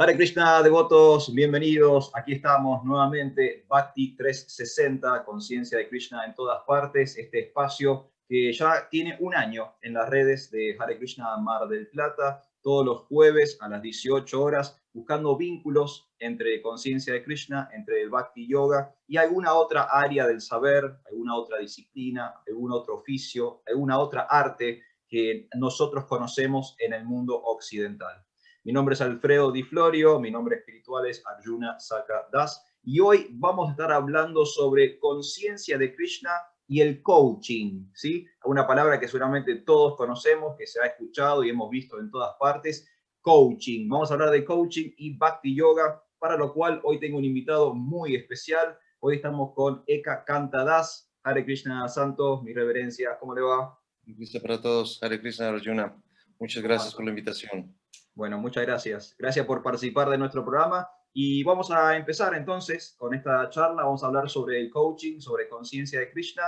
Hare Krishna, devotos, bienvenidos. Aquí estamos nuevamente, Bhakti 360, conciencia de Krishna en todas partes. Este espacio que ya tiene un año en las redes de Hare Krishna Mar del Plata, todos los jueves a las 18 horas, buscando vínculos entre conciencia de Krishna, entre el Bhakti Yoga y alguna otra área del saber, alguna otra disciplina, algún otro oficio, alguna otra arte que nosotros conocemos en el mundo occidental. Mi nombre es Alfredo Di Florio, mi nombre espiritual es Arjuna Saka Das, y hoy vamos a estar hablando sobre conciencia de Krishna y el coaching, ¿sí? Una palabra que seguramente todos conocemos, que se ha escuchado y hemos visto en todas partes, coaching. Vamos a hablar de coaching y Bhakti Yoga, para lo cual hoy tengo un invitado muy especial. Hoy estamos con Eka Kanta Das. Hare Krishna Santos, mi reverencia, ¿cómo le va? Cristo para todos, Hare Krishna Arjuna. Muchas gracias por la invitación. Bueno, muchas gracias. Gracias por participar de nuestro programa. Y vamos a empezar entonces con esta charla. Vamos a hablar sobre el coaching, sobre conciencia de Krishna.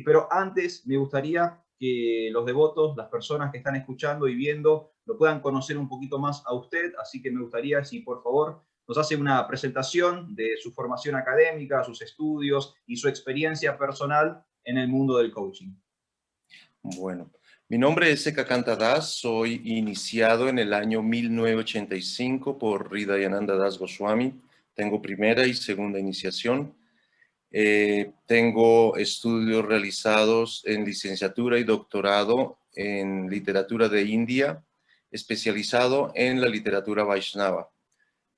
Pero antes me gustaría que los devotos, las personas que están escuchando y viendo, lo puedan conocer un poquito más a usted. Así que me gustaría, si por favor, nos hace una presentación de su formación académica, sus estudios y su experiencia personal en el mundo del coaching. Bueno, mi nombre es Eka Kanta Das, soy iniciado en el año 1985 por Hridayananda Das Goswami. Tengo primera y segunda iniciación. Tengo estudios realizados en licenciatura y doctorado en literatura de India, especializado en la literatura Vaishnava.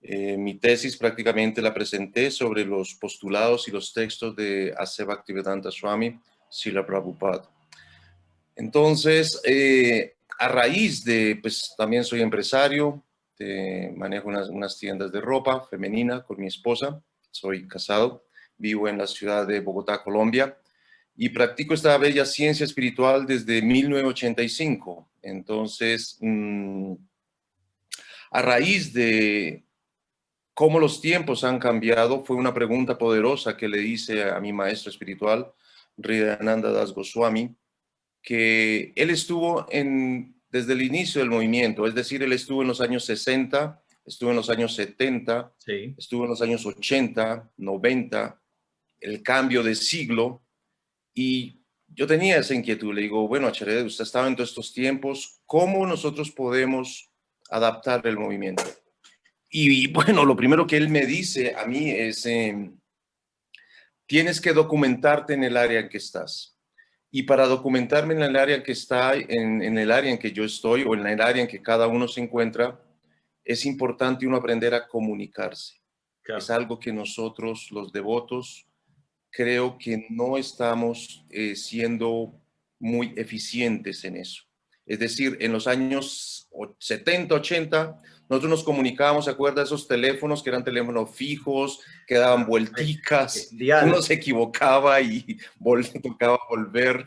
Mi tesis prácticamente la presenté sobre los postulados y los textos de A.C. Bhaktivedanta Swami, Srila Prabhupada. Entonces, a raíz de, pues también soy empresario, manejo unas tiendas de ropa femenina con mi esposa, soy casado, vivo en la ciudad de Bogotá, Colombia, y practico esta bella ciencia espiritual desde 1985. Entonces, a raíz de cómo los tiempos han cambiado, fue una pregunta poderosa que le hice a mi maestro espiritual, Hridayananda Das Goswami, que él estuvo desde el inicio del movimiento, es decir, él estuvo en los años 60, estuvo en los años 70, Sí. estuvo en los años 80, 90, el cambio de siglo, y yo tenía esa inquietud. Le digo, bueno, Acharya, usted estaba en todos estos tiempos, ¿cómo nosotros podemos adaptar el movimiento? Y bueno, lo primero que él me dice a mí es, tienes que documentarte en el área en que estás. Y para documentarme en el área que está, en el área en que yo estoy o en el área en que cada uno se encuentra, es importante uno aprender a comunicarse. Claro. Es algo que nosotros, los devotos, creo que no estamos siendo muy eficientes en eso. Es decir, en los años 70, 80, nosotros nos comunicábamos, ¿se acuerda de esos teléfonos que eran teléfonos fijos, que daban vuelticas, Dial. uno se equivocaba y tocaba volver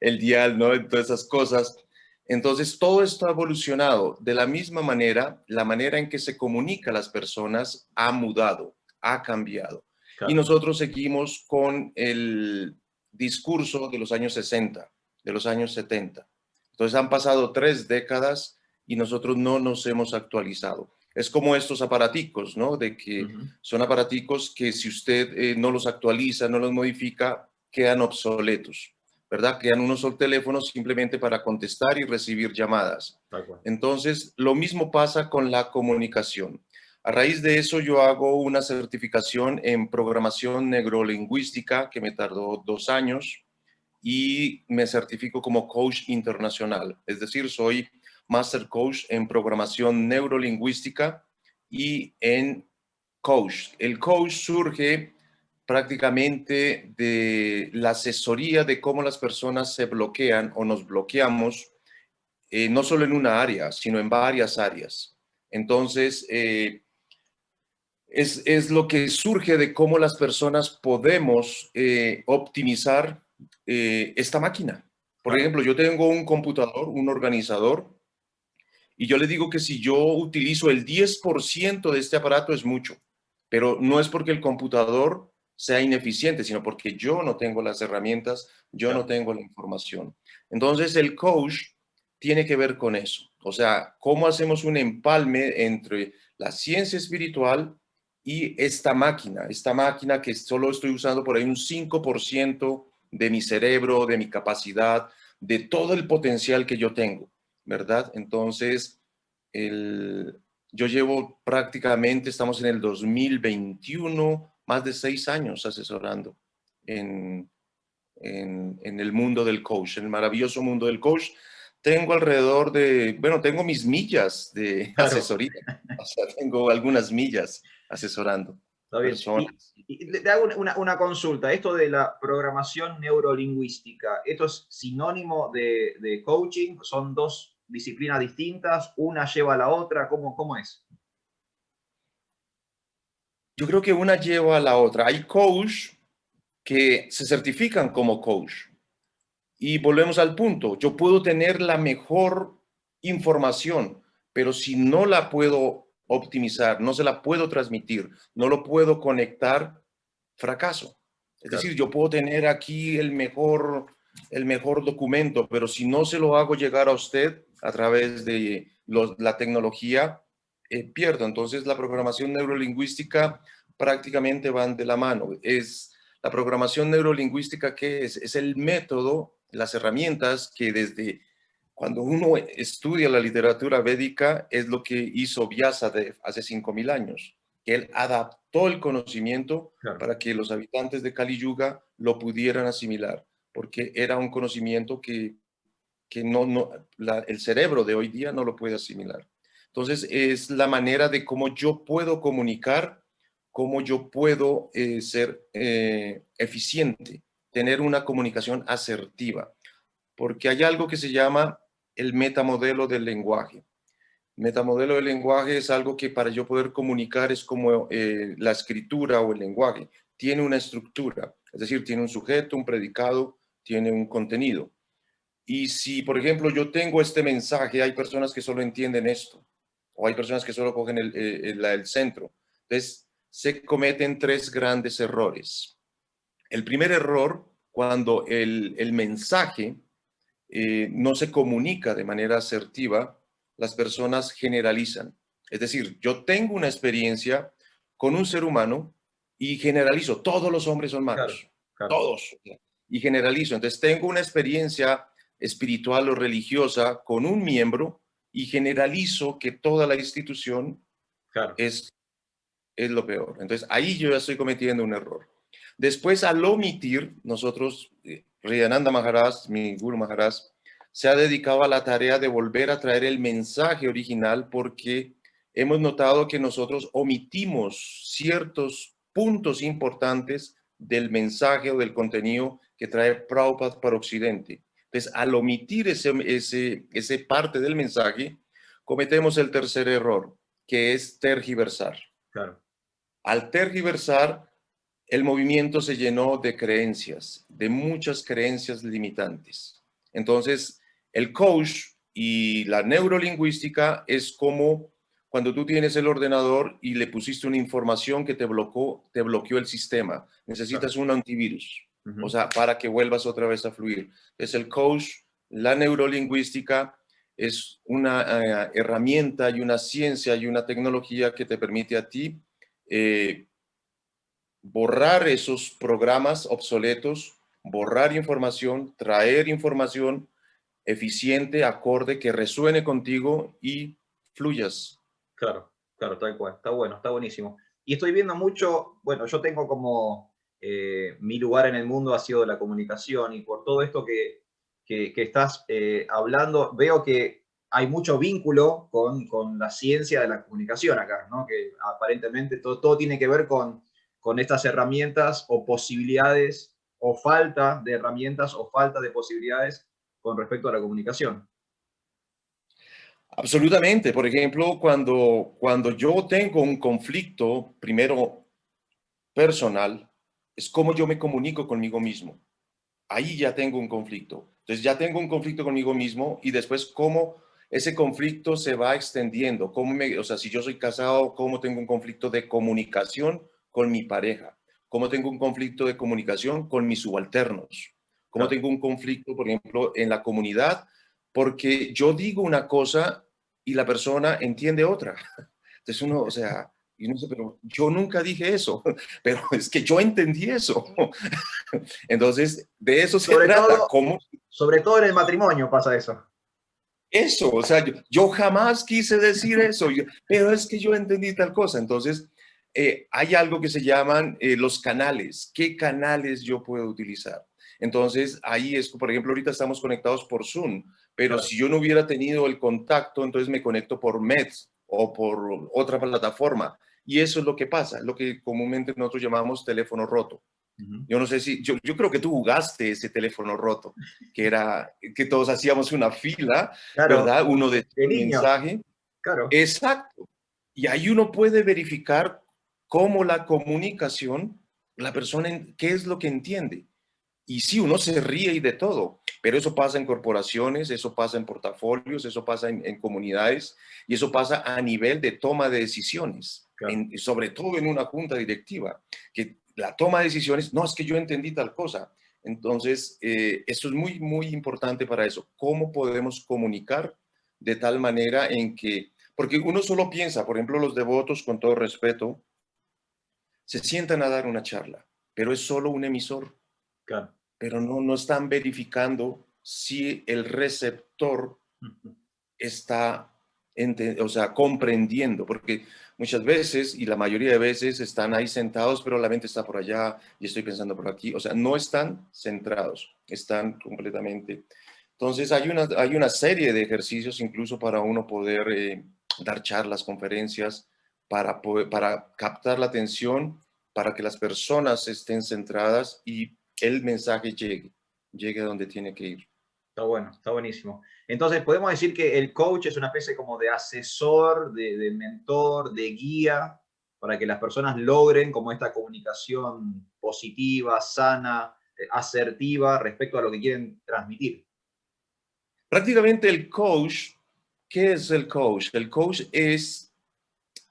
el dial, ¿no? Todas esas cosas. Entonces, todo esto ha evolucionado. De la misma manera, la manera en que se comunica a las personas ha mudado, ha cambiado. Claro. Y nosotros seguimos con el discurso de los años 60, de los años 70. Entonces, han pasado 3 décadas y nosotros no nos hemos actualizado. Es como estos aparaticos, ¿no? De que son aparaticos que si usted no los actualiza, no los modifica, quedan obsoletos, ¿verdad? Crean unos teléfonos simplemente para contestar y recibir llamadas. Entonces, lo mismo pasa con la comunicación. A raíz de eso, yo hago una certificación en programación neurolingüística que me tardó 2 años y me certifico como coach internacional. Es decir, soy master coach en programación neurolingüística y en coach. El coach surge prácticamente de la asesoría de cómo las personas se bloquean o nos bloqueamos, no solo en una área, sino en varias áreas. Entonces, es lo que surge de cómo las personas podemos optimizar esta máquina. Por ejemplo, yo tengo un computador, un organizador, y yo le digo que si yo utilizo el 10% de este aparato es mucho, pero no es porque el computador sea ineficiente, sino porque yo no tengo las herramientas, yo no tengo la información. Entonces el coach tiene que ver con eso. O sea, cómo hacemos un empalme entre la ciencia espiritual y esta máquina que solo estoy usando por ahí un 5% de mi cerebro, de mi capacidad, de todo el potencial que yo tengo, ¿verdad? Entonces, yo llevo prácticamente, estamos en el 2021, más de 6 años asesorando en, en el mundo del coach, en el maravilloso mundo del coach. Tengo alrededor de, bueno, tengo mis millas de Claro, asesoría, o sea, tengo algunas millas asesorando está bien. personas. Y te hago una consulta. Esto de la programación neurolingüística, ¿esto es sinónimo de coaching? ¿Son dos disciplinas distintas? ¿Una lleva a la otra? ¿Cómo es? Yo creo que una lleva a la otra. Hay coach que se certifican como coach. Y volvemos al punto. Yo puedo tener la mejor información, pero si no la puedo optimizar, no se la puedo transmitir, no lo puedo conectar, fracaso. Es Claro, decir, yo puedo tener aquí el mejor documento, pero si no se lo hago llegar a usted a través de la tecnología, pierdo. Entonces, la programación neurolingüística prácticamente van de la mano. Es la programación neurolingüística, ¿qué es? Es el método, las herramientas que desde cuando uno estudia la literatura védica es lo que hizo Vyasadeva hace 5.000 años, que él adaptó el conocimiento claro. para que los habitantes de Kali Yuga lo pudieran asimilar, porque era un conocimiento que el cerebro de hoy día no lo puede asimilar. Entonces, es la manera de cómo yo puedo comunicar, cómo yo puedo ser eficiente, tener una comunicación asertiva, porque hay algo que se llama el metamodelo del lenguaje. Metamodelo del lenguaje es algo que para yo poder comunicar es como la escritura o el lenguaje. Tiene una estructura, es decir, tiene un sujeto, un predicado, tiene un contenido. Y si, por ejemplo, yo tengo este mensaje, hay personas que solo entienden esto, o hay personas que solo cogen el centro. Entonces, se cometen 3 grandes errores. El primer error, cuando el mensaje no se comunica de manera asertiva, las personas generalizan. Es decir, yo tengo una experiencia con un ser humano y generalizo, todos los hombres son Claro, malos, claro. todos. Y generalizo. Entonces tengo una experiencia espiritual o religiosa con un miembro y generalizo que toda la institución Claro. es, es lo peor. Entonces ahí yo ya estoy cometiendo un error. Después, al omitir, nosotros, Riyananda Maharaj, mi Guru Maharaj, se ha dedicado a la tarea de volver a traer el mensaje original porque hemos notado que nosotros omitimos ciertos puntos importantes del mensaje o del contenido que trae Prabhupada para Occidente. Entonces, al omitir ese parte del mensaje, cometemos el tercer error, que es tergiversar. Claro. Al tergiversar, el movimiento se llenó de creencias, de muchas creencias limitantes. Entonces, el coach y la neurolingüística es como cuando tú tienes el ordenador y le pusiste una información que te bloqueó el sistema. Claro. Necesitas un antivirus, o Ujú. sea, para que vuelvas otra vez a fluir. Es el coach, la neurolingüística es una herramienta y una ciencia y una tecnología que te permite a ti eh, borrar esos programas obsoletos, borrar información, traer información eficiente, acorde, que resuene contigo y fluyas. Claro, claro, tal cual. Está bueno, está buenísimo. Y estoy viendo mucho, bueno, yo tengo como mi lugar en el mundo ha sido la comunicación y por todo esto que estás hablando, veo que hay mucho vínculo con la ciencia de la comunicación acá, ¿no? Que aparentemente todo tiene que ver con estas herramientas o posibilidades o falta de herramientas o falta de posibilidades con respecto a la comunicación. Absolutamente. Por ejemplo, cuando yo tengo un conflicto, primero personal, es cómo yo me comunico conmigo mismo. Ahí ya tengo un conflicto. Entonces ya tengo un conflicto conmigo mismo y después cómo ese conflicto se va extendiendo. O sea, si yo soy casado, cómo tengo un conflicto de comunicación con mi pareja. Cómo tengo un conflicto de comunicación con mis subalternos. Cómo Claro, tengo un conflicto, por ejemplo, en la comunidad porque yo digo una cosa y la persona entiende otra. Entonces uno, o sea, y uno dice, pero yo nunca dije eso, pero es que yo entendí eso. Entonces, de eso se Sobre trata, todo, ¿cómo? sobre todo en el matrimonio pasa eso. Eso, o sea, yo jamás quise decir eso, pero es que yo entendí tal cosa. Entonces, hay algo que se llaman los canales. ¿Qué canales yo puedo utilizar? Entonces, ahí es, por ejemplo, ahorita estamos conectados por Zoom, pero Claro. si yo no hubiera tenido el contacto, entonces me conecto por Mets o por otra plataforma. Y eso es lo que pasa, lo que comúnmente nosotros llamamos teléfono roto. Ujú. Yo no sé si, yo creo que tú jugaste ese teléfono roto, que era que todos hacíamos una fila, Claro, ¿verdad? Uno decía de el niños, mensaje. claro. Exacto. Y ahí uno puede verificar cómo la comunicación, la persona, qué es lo que entiende. Y sí, uno se ríe y de todo, pero eso pasa en corporaciones, eso pasa en portafolios, eso pasa en comunidades y eso pasa a nivel de toma de decisiones, Claro. sobre todo en una junta directiva, que la toma de decisiones, no, es que yo entendí tal cosa. Entonces, esto es muy, muy importante para eso. ¿Cómo podemos comunicar de tal manera en que, porque uno solo piensa, por ejemplo, los devotos, con todo respeto, se sientan a dar una charla, pero es solo un emisor, Claro. pero no están verificando si el receptor Ujú. está, o sea, comprendiendo, porque muchas veces, y la mayoría de veces, están ahí sentados, pero la mente está por allá y estoy pensando por aquí, o sea, no están centrados, están completamente. Entonces, hay una serie de ejercicios incluso para uno poder dar charlas, conferencias, para captar la atención, para que las personas estén centradas y el mensaje llegue a donde tiene que ir. Está bueno, está buenísimo. Entonces, podemos decir que el coach es una especie como de asesor, de mentor, de guía, para que las personas logren como esta comunicación positiva, sana, asertiva respecto a lo que quieren transmitir. Prácticamente el coach, ¿qué es el coach? El coach es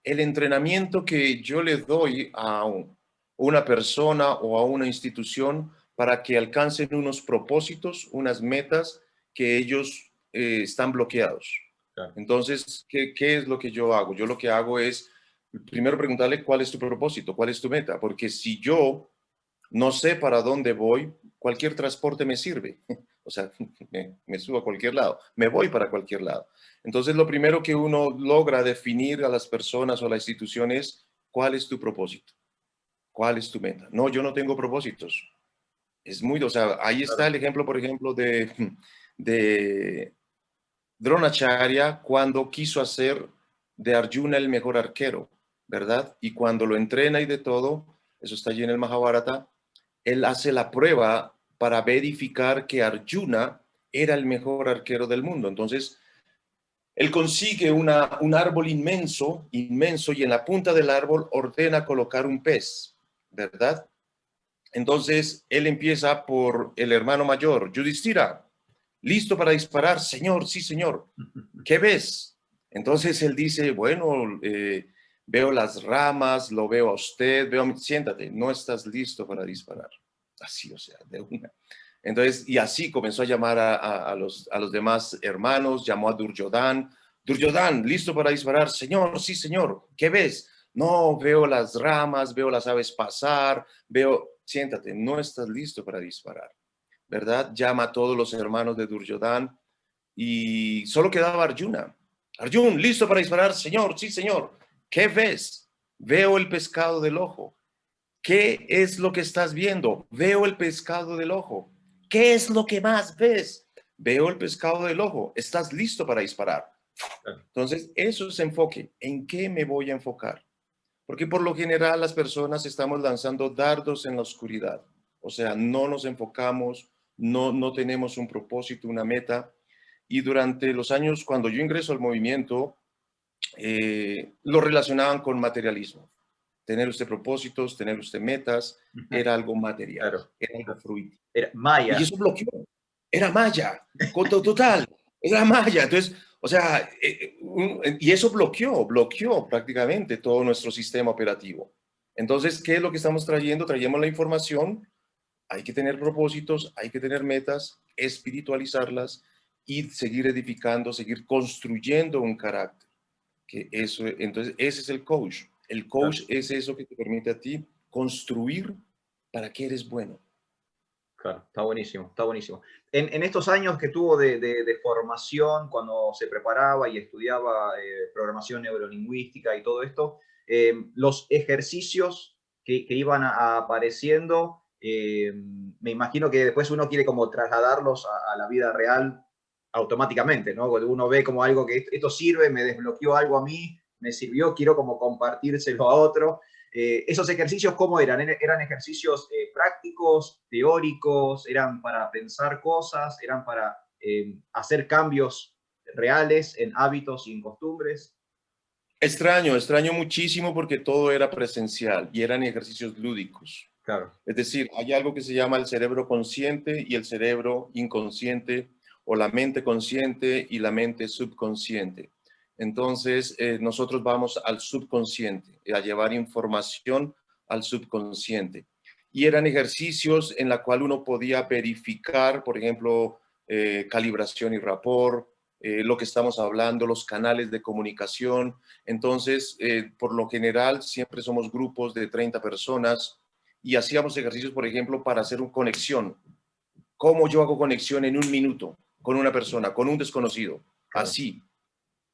el entrenamiento que yo le doy a una persona o a una institución para que alcancen unos propósitos, unas metas que ellos están bloqueados. Claro. Entonces, ¿qué es lo que yo hago? Yo lo que hago es primero preguntarle cuál es tu propósito, cuál es tu meta, porque si yo no sé para dónde voy, cualquier transporte me sirve. O sea, me subo a cualquier lado, me voy para cualquier lado. Entonces, lo primero que uno logra definir a las personas o a la institución es cuál es tu propósito, cuál es tu meta. No, yo no tengo propósitos. Es muy, o sea, ahí está Claro. el ejemplo, por ejemplo, de Dronacharya cuando quiso hacer de Arjuna el mejor arquero, ¿verdad? Y cuando lo entrena y de todo, eso está allí en el Mahabharata, él hace la prueba para verificar que Arjuna era el mejor arquero del mundo. Entonces, él consigue un árbol inmenso, inmenso, y en la punta del árbol ordena colocar un pez, ¿verdad? Entonces, él empieza por el hermano mayor, Yudhishthira, listo para disparar, señor, sí, señor. ¿Qué ves? Entonces él dice, bueno, veo las ramas, lo veo a usted, siéntate, no estás listo para disparar. Así, o sea, de una. Entonces, y así comenzó a llamar a los demás hermanos, llamó a Duryodhan. Duryodhan, listo para disparar. Señor, sí, señor. ¿Qué ves? No, veo las ramas, veo las aves pasar, siéntate, no estás listo para disparar, ¿verdad? Llama a todos los hermanos de Duryodhan y solo quedaba Arjuna. Arjuna, listo para disparar, señor, sí, señor. ¿Qué ves? Veo el pescado del ojo. ¿Qué es lo que estás viendo? Veo el pescado del ojo. ¿Qué es lo que más ves? Veo el pescado del ojo. ¿Estás listo para disparar? Claro. Entonces, eso es enfoque. ¿En qué me voy a enfocar? Porque por lo general las personas estamos lanzando dardos en la oscuridad. O sea, no nos enfocamos, no tenemos un propósito, una meta. Y durante los años, cuando yo ingreso al movimiento, lo relacionaban con materialismo. Tener usted propósitos, tener usted metas, era algo material, Claro. era algo fruito. Era Y Maya. eso bloqueó. Era maya, total, era maya. Entonces, o sea, y eso bloqueó prácticamente todo nuestro sistema operativo. Entonces, ¿qué es lo que estamos trayendo? Traemos la información, hay que tener propósitos, hay que tener metas, espiritualizarlas y seguir edificando, seguir construyendo un carácter. Que eso, entonces, ese es el coach. El Claro, coach es eso que te permite a ti construir para que eres bueno. claro, está buenísimo, está buenísimo. En estos años que tuvo de formación, cuando se preparaba y estudiaba programación neurolingüística y todo esto, los ejercicios que iban apareciendo, me imagino que después uno quiere como trasladarlos a la vida real automáticamente, ¿no? Cuando uno ve como algo que esto sirve, me desbloqueó algo a mí, me sirvió, quiero como compartírselo a otro. ¿Esos ejercicios cómo eran? ¿Eran ejercicios prácticos, teóricos? ¿Eran para pensar cosas? ¿Eran para hacer cambios reales en hábitos y en costumbres? Extraño muchísimo porque todo era presencial y eran ejercicios lúdicos. Claro, Es decir, hay algo que se llama el cerebro consciente y el cerebro inconsciente, o la mente consciente y la mente subconsciente. Entonces, nosotros vamos al subconsciente, a llevar información al subconsciente. Y eran ejercicios en la cual uno podía verificar, por ejemplo, calibración y rapport, lo que estamos hablando, los canales de comunicación. Entonces, por lo general, siempre somos grupos de 30 personas y hacíamos ejercicios, por ejemplo, para hacer una conexión. ¿Cómo yo hago conexión en un minuto con una persona, con un desconocido? claro. Así.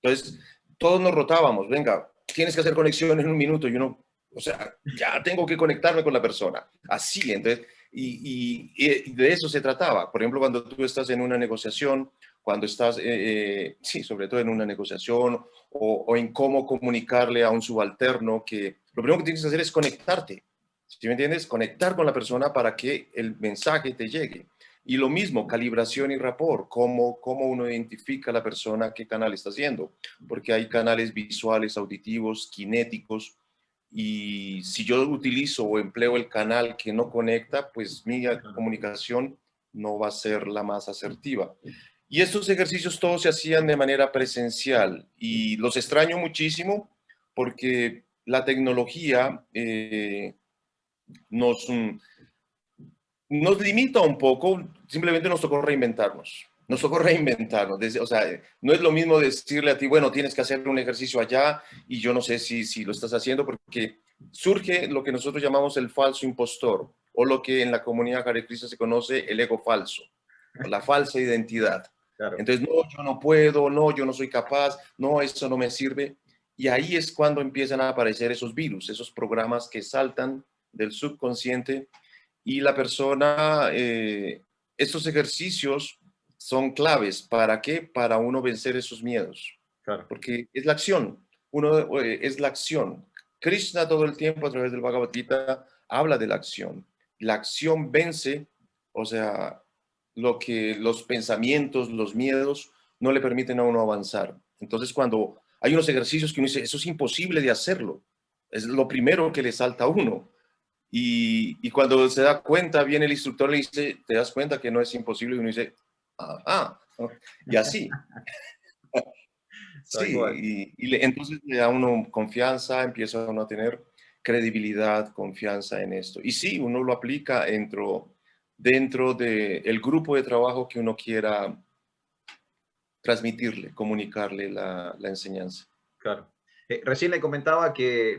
Entonces, todos nos rotábamos. Venga, tienes que hacer conexión en un minuto. Y uno, o sea, ya tengo que conectarme con la persona. Así, entonces, y de eso se trataba. Por ejemplo, cuando tú estás en una negociación, cuando estás, sí, sobre todo en una negociación o en cómo comunicarle a un subalterno, que lo primero que tienes que hacer es conectarte. ¿Sí me entiendes? Conectar con la persona para que el mensaje te llegue. Y lo mismo, calibración y rapport, cómo uno identifica a la persona qué canal está haciendo, porque hay canales visuales, auditivos, kinéticos, y si yo utilizo o empleo el canal que no conecta, pues mi Claro. comunicación no va a ser la más asertiva. Y estos ejercicios todos se hacían de manera presencial y los extraño muchísimo porque la tecnología nos, nos limita un poco, simplemente nos tocó reinventarnos. Nos tocó reinventarnos. O sea, no es lo mismo decirle a ti, bueno, tienes que hacer un ejercicio allá y yo no sé si lo estás haciendo porque surge lo que nosotros llamamos el falso impostor o lo que en la comunidad Hare Krishna se conoce el ego falso o la falsa identidad. Claro, Entonces, no, yo no puedo, no, yo no soy capaz, no, eso no me sirve. Y ahí es cuando empiezan a aparecer esos virus, esos programas que saltan del subconsciente y la persona, estos ejercicios son claves. ¿Para qué? Para uno vencer esos miedos. claro. Porque es la acción. Uno es la acción. Krishna todo el tiempo a través del Bhagavad Gita habla de la acción. La acción vence, o sea, lo que los pensamientos, los miedos no le permiten a uno avanzar. Entonces, cuando hay unos ejercicios que uno dice, eso es imposible de hacerlo, es lo primero que le salta a uno. Y cuando se da cuenta, viene el instructor y le dice, ¿te das cuenta que no es imposible? Y uno dice, ah, y así. Tal cual. Sí, entonces le da a uno confianza, empieza uno a tener credibilidad, confianza en esto. Y sí, uno lo aplica dentro del grupo de trabajo que uno quiera transmitirle, comunicarle la enseñanza. Claro. Recién le comentaba que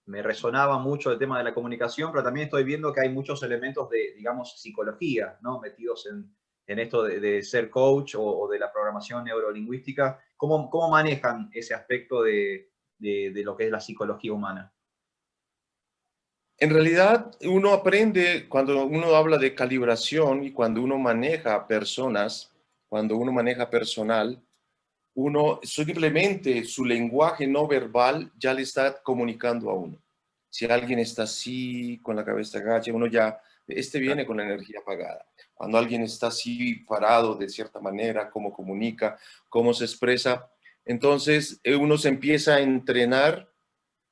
me resonaba mucho el tema de la comunicación, pero también estoy viendo que hay muchos elementos de, digamos, psicología, ¿no? Metidos en esto de ser coach o de la programación neurolingüística. ¿Cómo manejan ese aspecto de lo que es la psicología humana? En realidad, uno aprende cuando uno habla de calibración y cuando uno maneja personas, cuando uno maneja personal, uno simplemente su lenguaje no verbal ya le está comunicando a uno. Si alguien está así, con la cabeza agacha, uno ya, este Claro, viene con la energía apagada. Cuando alguien está así parado de cierta manera, cómo comunica, cómo se expresa, entonces uno se empieza a entrenar.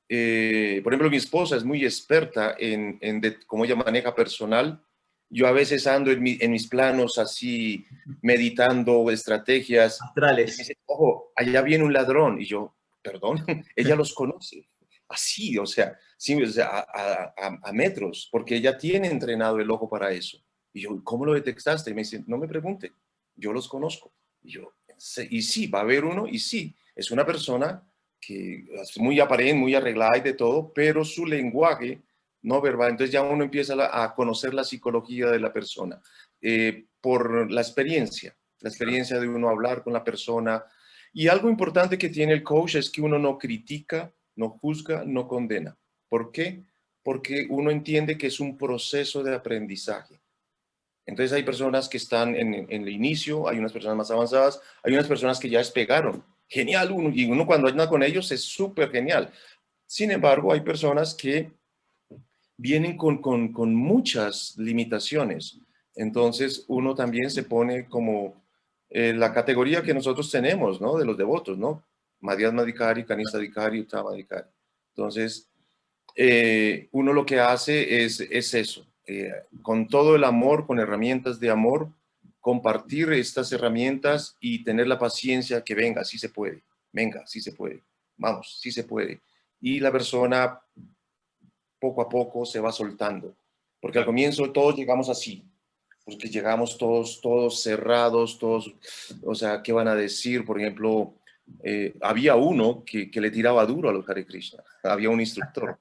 Por ejemplo, mi esposa es muy experta en cómo ella maneja personal. Yo a veces ando en mis planos así, meditando estrategias, y me astrales. dice, ojo, allá viene un ladrón. Y yo, perdón, ella los conoce. Así, o sea, sí, o sea, a metros, porque ella tiene entrenado el ojo para eso. Y yo, ¿cómo lo detectaste? Y me dice, no me pregunte, yo los conozco. Y sí, va a haber uno, y sí, es una persona que es muy aparente, muy arreglada y de todo, pero su lenguaje no verbal, entonces ya uno empieza a conocer la psicología de la persona por la experiencia de uno hablar con la persona. Y algo importante que tiene el coach es que uno no critica, no juzga, no condena. ¿Por qué? Porque uno entiende que es un proceso de aprendizaje. Entonces hay personas que están en el inicio, hay unas personas más avanzadas, hay unas personas que ya despegaron. Genial, y uno cuando anda con ellos es súper genial. Sin embargo, hay personas que vienen con muchas limitaciones. Entonces uno también se pone como la categoría que nosotros tenemos, ¿no? De los devotos, ¿no? Madhyas Madhikari, Kanista Adhikari, Uttama Adhikari. Entonces, uno lo que hace es eso, con todo el amor, con herramientas de amor, compartir estas herramientas y tener la paciencia que venga, sí se puede, venga, sí se puede, vamos, sí se puede. Y la persona poco a poco se va soltando, porque al comienzo todos llegamos así, porque llegamos todos cerrados, todos, o sea, ¿qué van a decir? Por ejemplo, había uno que le tiraba duro a los Hare Krishna, había un instructor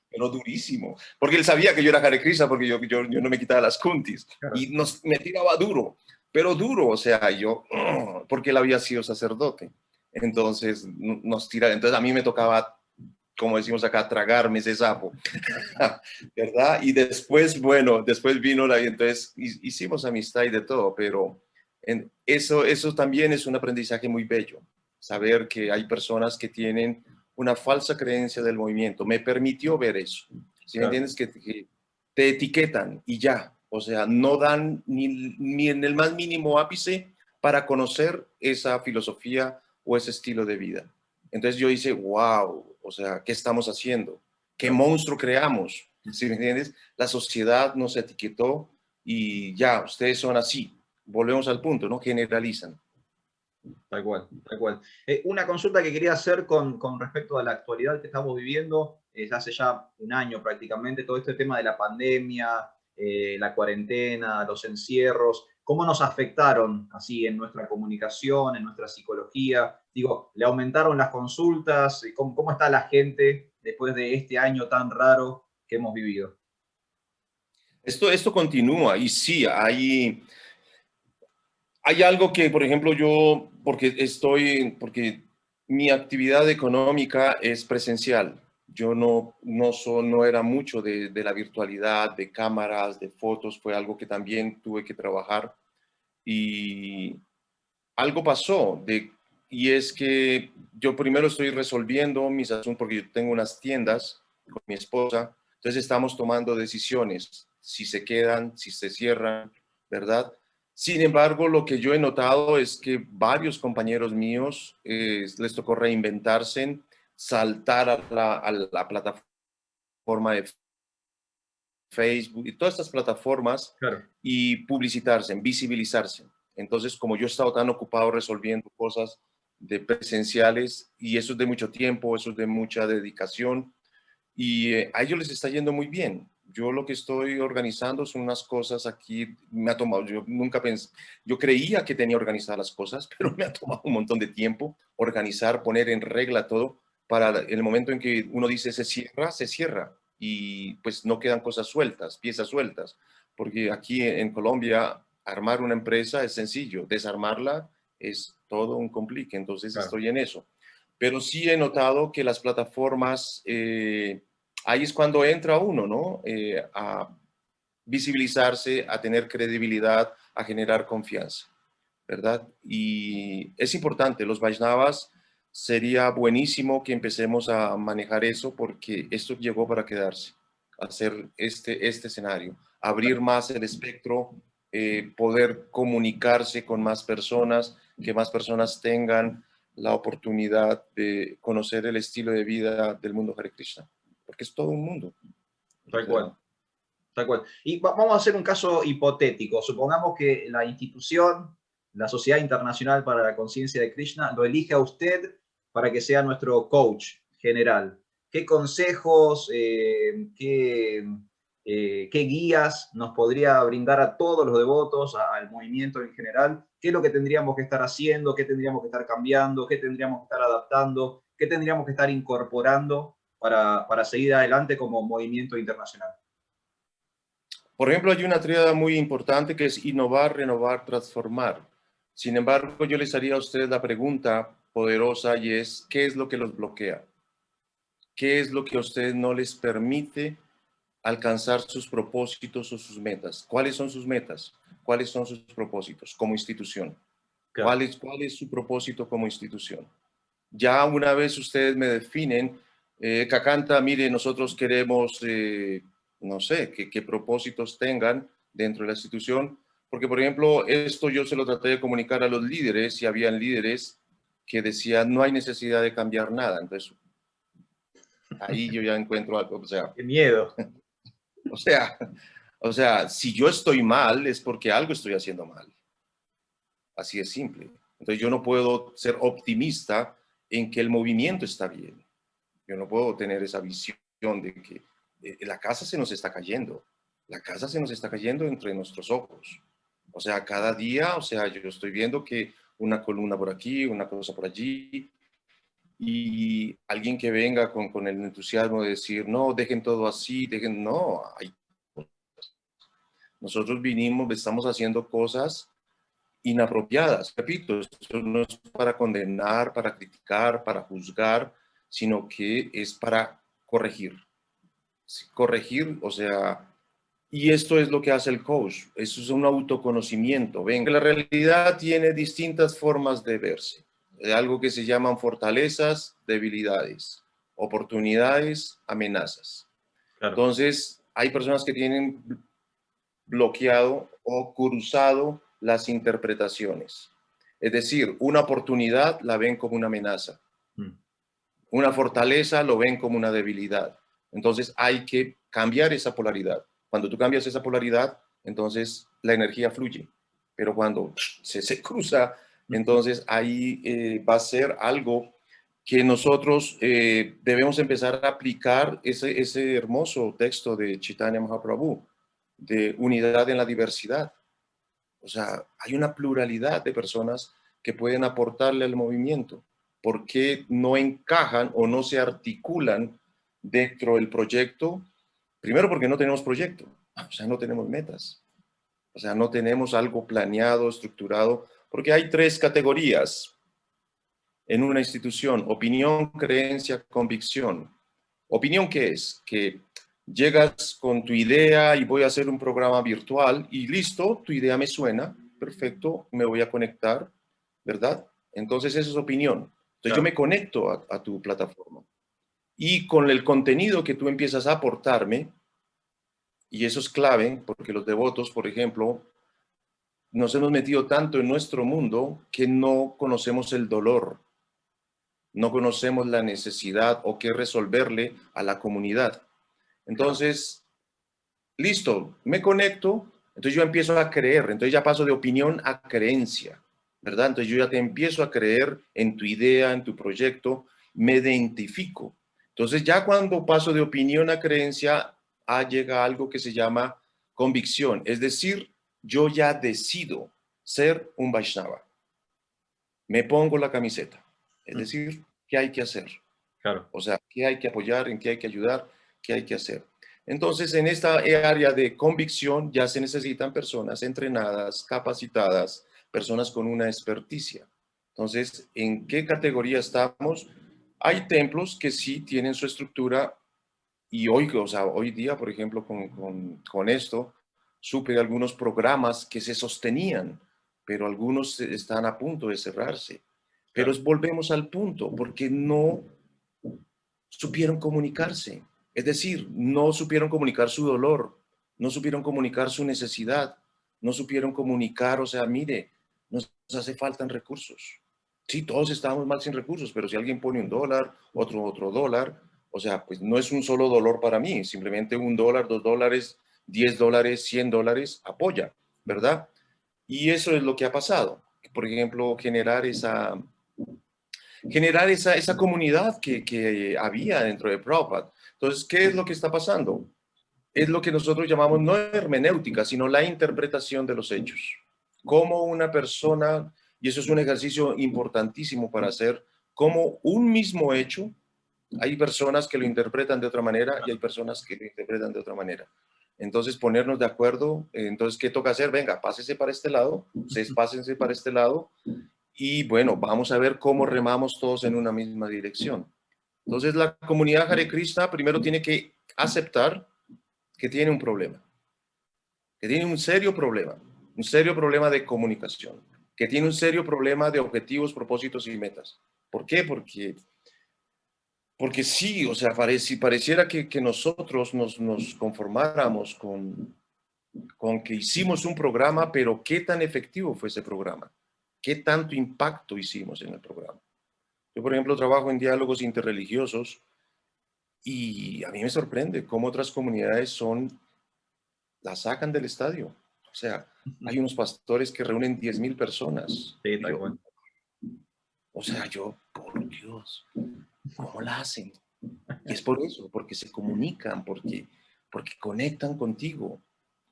pero durísimo, porque él sabía que yo era Hare Krishna, porque yo no me quitaba las kuntis, Claro. y me tiraba duro, pero duro, o sea, yo, porque él había sido sacerdote, entonces nos tiraba, entonces a mí me tocaba, como decimos acá, tragarme ese sapo, ¿verdad? Y después, bueno, después vino entonces hicimos amistad y de todo, pero eso también es un aprendizaje muy bello, saber que hay personas que tienen una falsa creencia del movimiento. Me permitió ver eso. ¿Sí me Claro. entiendes? Que te etiquetan y ya. O sea, no dan ni en el más mínimo ápice para conocer esa filosofía o ese estilo de vida. Entonces yo hice, wow, o sea, ¿qué estamos haciendo? ¿Qué Claro. monstruo creamos? ¿Sí me entiendes? La sociedad nos etiquetó y ya, ustedes son así. Volvemos al punto, ¿no? Generalizan. Tal cual, tal cual. Una consulta que quería hacer con respecto a la actualidad que estamos viviendo, hace ya un año prácticamente, todo este tema de la pandemia, la cuarentena, los encierros, ¿cómo nos afectaron así en nuestra comunicación, en nuestra psicología? Digo, ¿le aumentaron las consultas? ¿Cómo está la gente después de este año tan raro que hemos vivido? Esto continúa y sí, hay algo que, por ejemplo, yo, porque mi actividad económica es presencial. Yo no era mucho de la virtualidad, de cámaras, de fotos, fue algo que también tuve que trabajar. Y algo pasó, y es que yo primero estoy resolviendo mis asuntos, porque yo tengo unas tiendas con mi esposa, entonces estamos tomando decisiones, si se quedan, si se cierran, ¿verdad? Sin embargo, lo que yo he notado es que varios compañeros míos les tocó reinventarse, saltar a la plataforma de Facebook y todas estas plataformas Claro. y publicitarse, visibilizarse. Entonces, como yo he estado tan ocupado resolviendo cosas de presenciales y eso es de mucho tiempo, eso es de mucha dedicación y a ellos les está yendo muy bien. Yo lo que estoy organizando son unas cosas aquí, me ha tomado, yo nunca pensé, yo creía que tenía organizadas las cosas, pero me ha tomado un montón de tiempo organizar, poner en regla todo para el momento en que uno dice se cierra y pues no quedan cosas sueltas, piezas sueltas, porque aquí en Colombia armar una empresa es sencillo, desarmarla es todo un complique, entonces Claro. estoy en eso. Pero sí he notado que las plataformas, ahí es cuando entra uno, ¿no? A visibilizarse, a tener credibilidad, a generar confianza, ¿verdad? Y es importante, los Vaishnavas, sería buenísimo que empecemos a manejar eso porque esto llegó para quedarse, hacer este escenario, abrir más el espectro, poder comunicarse con más personas, que más personas tengan la oportunidad de conocer el estilo de vida del mundo Hare Krishna, porque es todo un mundo. O Tal sea, cual. Tal cual. Y vamos a hacer un caso hipotético. Supongamos que la institución, la Sociedad Internacional para la Conciencia de Krishna, lo elige a usted para que sea nuestro coach general. ¿Qué consejos, qué ¿Qué guías nos podría brindar a todos los devotos, al movimiento en general? ¿Qué es lo que tendríamos que estar haciendo? ¿Qué tendríamos que estar cambiando? ¿Qué tendríamos que estar adaptando? ¿Qué tendríamos que estar incorporando para seguir adelante como movimiento internacional? Por ejemplo, hay una tríada muy importante que es innovar, renovar, transformar. Sin embargo, yo les haría a ustedes la pregunta poderosa y es, ¿qué es lo que los bloquea? ¿Qué es lo que a ustedes no les permite alcanzar sus propósitos o sus metas? ¿Cuáles son sus metas? ¿Cuáles son sus propósitos como institución? Claro. Cuál es su propósito como institución? Ya una vez ustedes me definen, Cacanta, mire, nosotros queremos, no sé, qué propósitos tengan dentro de la institución, porque por ejemplo, esto yo se lo traté de comunicar a los líderes y habían líderes que decían no hay necesidad de cambiar nada. Entonces, ahí yo ya encuentro algo, Qué miedo. o sea, o sea, si yo estoy mal es porque algo estoy haciendo mal. Así es simple. Entonces yo no puedo ser optimista en que el movimiento está bien. Yo no puedo tener esa visión de que la casa se nos está cayendo. La casa se nos está cayendo entre nuestros ojos. O sea, cada día, o sea, yo estoy viendo que una columna por aquí, una cosa por allí, y alguien que venga con el entusiasmo de decir, no, dejen todo así, dejen, no, nosotros vinimos, estamos haciendo cosas inapropiadas. Repito, esto no es para condenar, para criticar, para juzgar, sino que es para corregir. Corregir, o sea, y esto es lo que hace el coach, eso es un autoconocimiento. Ven, la realidad tiene distintas formas de verse, de algo que se llaman fortalezas, debilidades, oportunidades, amenazas. Claro. Entonces, hay personas que tienen bloqueado o cruzado las interpretaciones. Es decir, una oportunidad la ven como una amenaza, Mm. una fortaleza lo ven como una debilidad. Entonces hay que cambiar esa polaridad. Cuando tú cambias esa polaridad, entonces la energía fluye. Pero cuando se cruza, entonces ahí va a ser algo que nosotros debemos empezar a aplicar ese hermoso texto de Chaitanya Mahaprabhu, de unidad en la diversidad. O sea, hay una pluralidad de personas que pueden aportarle al movimiento. ¿Por qué no encajan o no se articulan dentro del proyecto? Primero porque no tenemos proyecto, o sea, no tenemos metas, o sea, no tenemos algo planeado, estructurado, porque hay tres categorías en una institución: opinión, creencia, convicción. ¿Opinión qué es? Que llegas con tu idea y voy a hacer un programa virtual y listo, tu idea me suena, perfecto, me voy a conectar, ¿verdad? Entonces eso es opinión. Entonces yo Claro. me conecto a tu plataforma y con el contenido que tú empiezas a aportarme, y eso es clave porque los devotos, por ejemplo, nos hemos metido tanto en nuestro mundo que no conocemos el dolor, no conocemos la necesidad o qué resolverle a la comunidad. Claro. Entonces, listo, me conecto, entonces yo empiezo a creer, entonces ya paso de opinión a creencia, ¿verdad? Entonces yo ya te empiezo a creer en tu idea, en tu proyecto, me identifico. Entonces ya cuando paso de opinión a creencia, llega algo que se llama convicción, es decir, yo ya decido ser un Vaishnava, me pongo la camiseta, es Mm. decir, ¿qué hay que hacer? Claro. O sea, ¿qué hay que apoyar? ¿En qué hay que ayudar? ¿Qué hay que hacer? Entonces, en esta área de convicción ya se necesitan personas entrenadas, capacitadas, personas con una experticia. Entonces, ¿en qué categoría estamos? Hay templos que sí tienen su estructura y hoy, o sea, hoy día, por ejemplo, con esto, supe de algunos programas que se sostenían, pero algunos están a punto de cerrarse. Pero Claro. volvemos al punto, porque no supieron comunicarse. Es decir, no supieron comunicar su dolor, no supieron comunicar su necesidad, no supieron comunicar, o sea, mire, nos hace falta recursos. Sí, todos estamos mal sin recursos, pero si alguien pone $1, otro dólar, o sea, pues no es un solo dolor para mí, simplemente $1, $2, $10, $100 apoya, ¿verdad? Y eso es lo que ha pasado. Por ejemplo, generar esa comunidad que había dentro de Prabhupada. Entonces, ¿qué es lo que está pasando? es lo que nosotros llamamos no hermenéutica, sino la interpretación de los hechos. Cómo una persona, y eso es un ejercicio importantísimo para hacer, como un mismo hecho, hay personas que lo interpretan de otra manera y hay personas que lo interpretan de otra manera. Entonces, ponernos de acuerdo, entonces, ¿qué toca hacer? Venga, pásese para este lado, ustedes pásense para este lado, y bueno, vamos a ver cómo remamos todos en una misma dirección. Entonces, la comunidad Hare Krishna primero tiene que aceptar que tiene un problema, que tiene un serio problema de comunicación, que tiene un serio problema de objetivos, propósitos y metas. ¿Por qué? Porque sí, o sea, pareciera que nosotros nos conformáramos con que hicimos un programa, pero ¿qué tan efectivo fue ese programa? ¿Qué tanto impacto hicimos en el programa? Yo, por ejemplo, trabajo en diálogos interreligiosos y a mí me sorprende cómo otras comunidades la sacan del estadio. O sea, hay unos pastores que reúnen 10,000 personas. Sí, tal cual. O sea, por Dios, ¿cómo la hacen? Y es por eso, porque se comunican, porque conectan contigo.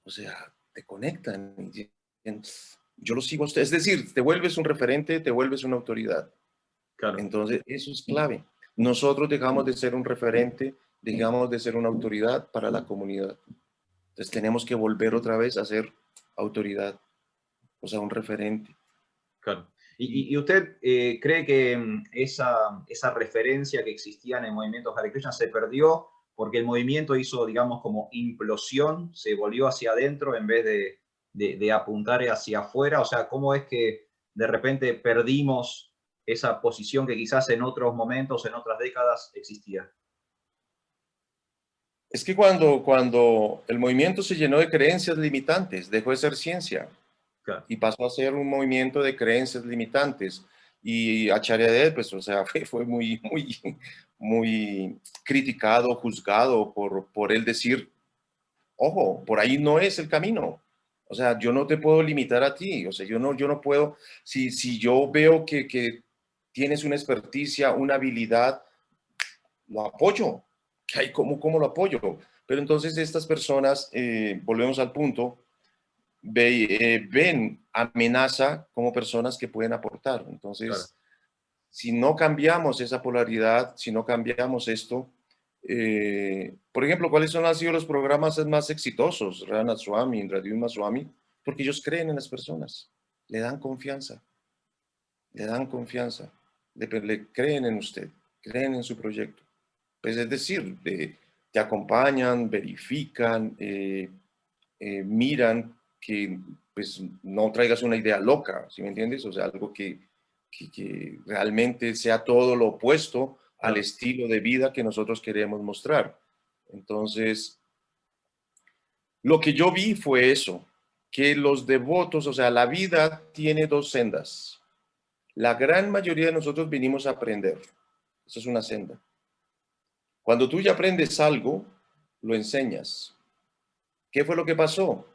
O sea, te conectan. Y dicen, yo lo sigo a usted. Es decir, te vuelves un referente, te vuelves una autoridad. Claro. Entonces, eso es clave. Nosotros dejamos de ser un referente, dejamos de ser una autoridad para la comunidad. Entonces, tenemos que volver otra vez a ser autoridad, o sea, un referente. Claro. ¿Y usted cree que esa referencia que existía en el movimiento Hare Krishna se perdió porque el movimiento hizo, digamos, como implosión, se volvió hacia adentro en vez de apuntar hacia afuera? O sea, ¿cómo es que de repente perdimos esa posición que quizás en otros momentos, en otras décadas existía? Es que cuando el movimiento se llenó de creencias limitantes, dejó de ser ciencia Claro, y pasó a ser un movimiento de creencias limitantes. Y Acharya, pues, o sea, fue muy criticado, juzgado por él decir, ojo, por ahí no es el camino. O sea, yo no te puedo limitar a ti. O sea, yo no puedo, si yo veo que tienes una experticia, una habilidad, lo apoyo. ¿Cómo lo apoyo? Pero entonces estas personas, volvemos al punto, ven amenaza como personas que pueden aportar. claro. Entonces, si no cambiamos esa polaridad, si no cambiamos esto, por ejemplo, ¿cuáles han sido los programas más exitosos? Rana Swami, Indradyumna Swami, porque ellos creen en las personas, le dan confianza, le creen en usted, creen en su proyecto. Pues es decir, te acompañan, verifican, miran que pues no traigas una idea loca, ¿sí me entiendes? O sea, algo que realmente sea todo lo opuesto al Claro. estilo de vida que nosotros queremos mostrar. Entonces, lo que yo vi fue eso, que los devotos, o sea, la vida tiene dos sendas. La gran mayoría de nosotros vinimos a aprender. Esa es una senda. Cuando tú ya aprendes algo, lo enseñas. ¿Qué fue lo que pasó?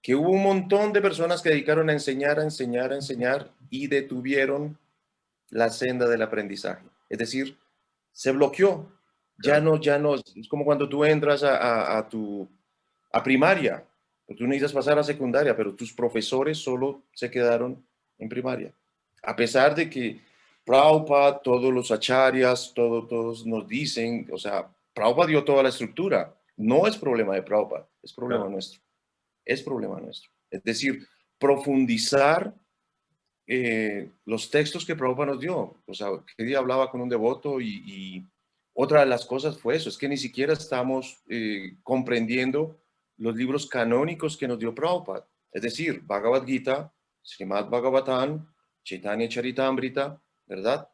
Que hubo un montón de personas que dedicaron a enseñar, a enseñar, a enseñar y detuvieron la senda del aprendizaje. Es decir, se bloqueó. Claro. Ya no, es como cuando tú entras a primaria, tú necesitas pasar a secundaria, pero tus profesores solo se quedaron en primaria. A pesar de que Prabhupada, todos los acharyas, todos nos dicen, o sea, Prabhupada dio toda la estructura. No es problema de Prabhupada, es problema Claro. nuestro. Es problema nuestro. Es decir, profundizar los textos que Prabhupada nos dio. O sea, que día hablaba con un devoto y otra de las cosas fue eso, es que ni siquiera estamos comprendiendo los libros canónicos que nos dio Prabhupada. Es decir, Bhagavad Gita, Srimad Bhagavatam, Chaitanya Charitamrita, ¿verdad?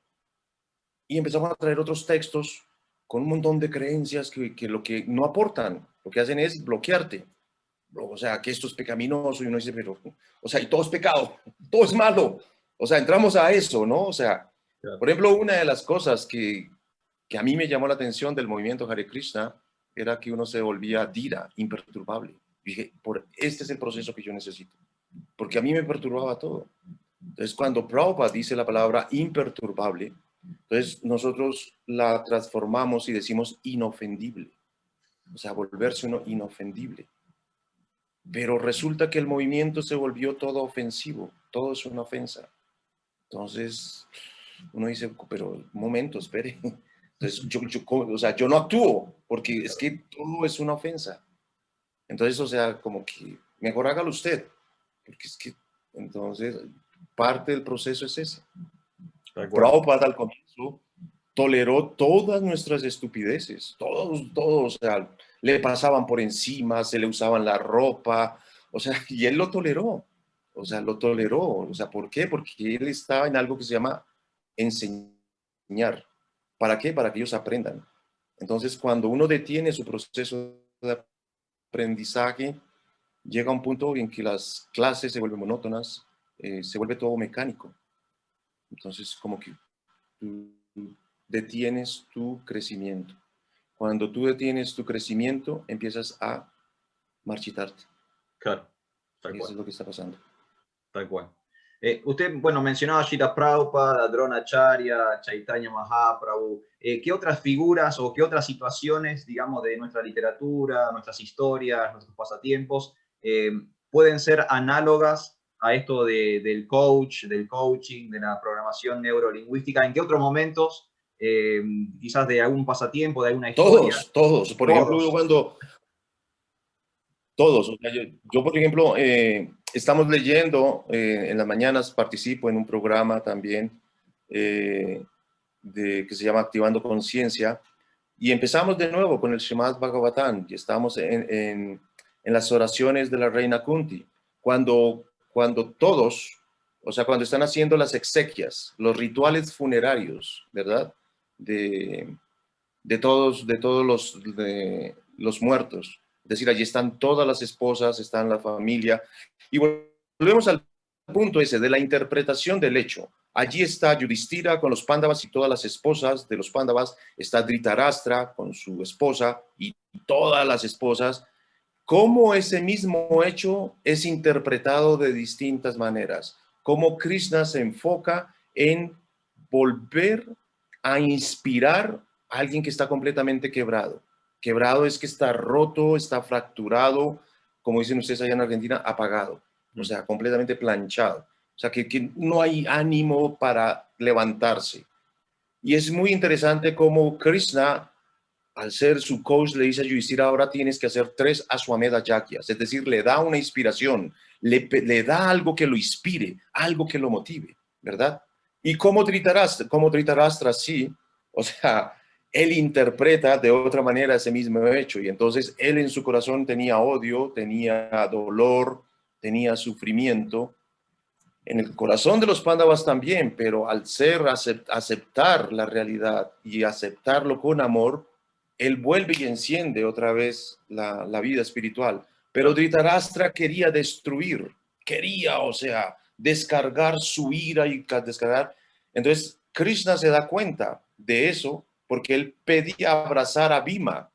Y empezamos a traer otros textos con un montón de creencias que lo que no aportan, lo que hacen es bloquearte. O sea, que esto es pecaminoso y uno dice, pero, o sea, y todo es pecado, todo es malo. O sea, entramos a eso, ¿no? O sea, Claro. por ejemplo, una de las cosas que a mí me llamó la atención del movimiento Hare Krishna era que uno se volvía dhira, imperturbable. Dije, este es el proceso que yo necesito, porque a mí me perturbaba todo. Entonces, cuando Prabhupada dice la palabra imperturbable, entonces nosotros la transformamos y decimos inofendible. o sea, volverse uno inofendible. Pero resulta que el movimiento se volvió todo ofensivo, todo es una ofensa. Entonces, uno dice, pero un momento, espere. Entonces, o sea, yo no actúo, porque es que todo es una ofensa. Entonces, o sea, como que mejor hágalo usted, porque es que, entonces, parte del proceso es ese. Prabhupada al comienzo toleró todas nuestras estupideces, todos, o sea, le pasaban por encima, se le usaban la ropa, o sea, y él lo toleró, o sea, lo toleró, o sea, ¿por qué? Porque él estaba en algo que se llama enseñar. ¿Para qué? Para que ellos aprendan. Entonces, cuando uno detiene su proceso de aprendizaje, llega a un punto en que las clases se vuelven monótonas, se vuelve todo mecánico. Entonces, como que tú detienes tu crecimiento. Cuando tú detienes tu crecimiento, empiezas a marchitarte. Claro, tal Y eso cual. es lo que está pasando. Tal cual. Usted, bueno, mencionaba a Srila Prabhupada, Dronacharya, Chaitanya Mahaprabhu. ¿Qué otras figuras o qué otras situaciones, digamos, de nuestra literatura, nuestras historias, nuestros pasatiempos, pueden ser análogas a esto del coach, del coaching, de la programación neurolingüística? ¿En qué otros momentos, quizás de algún pasatiempo, de alguna historia? Todos. Por ejemplo, Todos. todos. O sea, yo, por ejemplo, estamos leyendo, en las mañanas participo en un programa también eh, que se llama Activando Conciencia, y empezamos de nuevo con el Srimad Bhagavatam, y estamos en las oraciones de la reina Kunti, cuando todos, o sea, cuando están haciendo las exequias, los rituales funerarios, ¿verdad? De, de todos los muertos. Es decir, allí están todas las esposas, están la familia. Y volvemos al punto ese de la interpretación del hecho. Allí está Yudhishthira con los Pándavas y todas las esposas de los Pándavas. Está Dhritarashtra con su esposa y todas las esposas. Cómo ese mismo hecho es interpretado de distintas maneras. Cómo Krishna se enfoca en volver a inspirar a alguien que está completamente quebrado. Quebrado es que está roto, está fracturado, como dicen ustedes allá en Argentina, apagado, o sea, completamente planchado. O sea, que no hay ánimo para levantarse. Y es muy interesante cómo Krishna, al ser su coach, le dice a Yudhishthira, ahora tienes que hacer 3 Ashwamedha Yagyas, es decir, le da una inspiración, le da algo que lo inspire, algo que lo motive, ¿verdad? Y como Dhritarashtra, sí, o sea, él interpreta de otra manera ese mismo hecho, y entonces él en su corazón tenía odio, tenía dolor, tenía sufrimiento, en el corazón de los Pándavas también, pero al aceptar la realidad y aceptarlo con amor, él vuelve y enciende otra vez la vida espiritual. Pero Dhritarashtra quería destruir, quería, o sea, descargar su ira y descargar. Entonces, Krishna se da cuenta de eso porque él pedía abrazar a Bhima,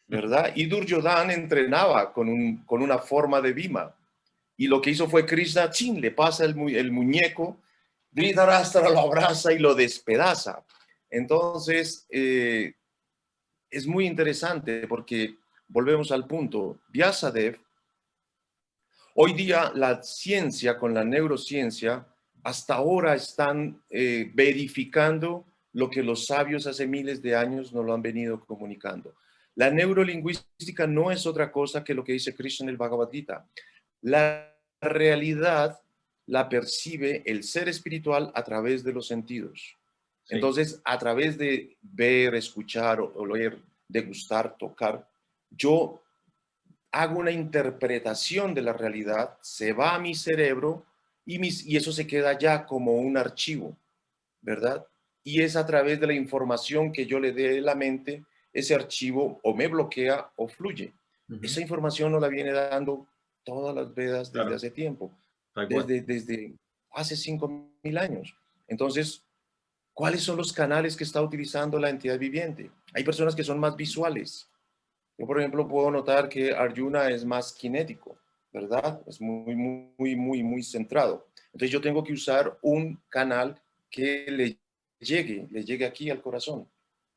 ¿verdad? Y Duryodhana entrenaba con una forma de Bhima. Y lo que hizo fue Krishna, chin, le pasa el muñeco, Dhritarashtra lo abraza y lo despedaza. Entonces, es muy interesante porque volvemos al punto. Vyasadeva, hoy día la ciencia con la neurociencia, hasta ahora están verificando lo que los sabios hace miles de años nos lo han venido comunicando. La neurolingüística no es otra cosa que lo que dice Krishna en el Bhagavad Gita. La realidad la percibe el ser espiritual a través de los sentidos. Sí. Entonces, a través de ver, escuchar, oler, degustar, tocar, yo hago una interpretación de la realidad, se va a mi cerebro y eso se queda ya como un archivo, ¿verdad? Y es a través de la información que yo le dé a la mente, ese archivo o me bloquea o fluye. Esa información nos la viene dando todas las Vedas desde hace tiempo, desde hace 5.000 años. Entonces, ¿cuáles son los canales que está utilizando la entidad viviente? Hay personas que son más visuales. Yo, por ejemplo, puedo notar que Arjuna es más kinético, ¿verdad? Es muy centrado. Entonces yo tengo que usar un canal que le llegue aquí al corazón.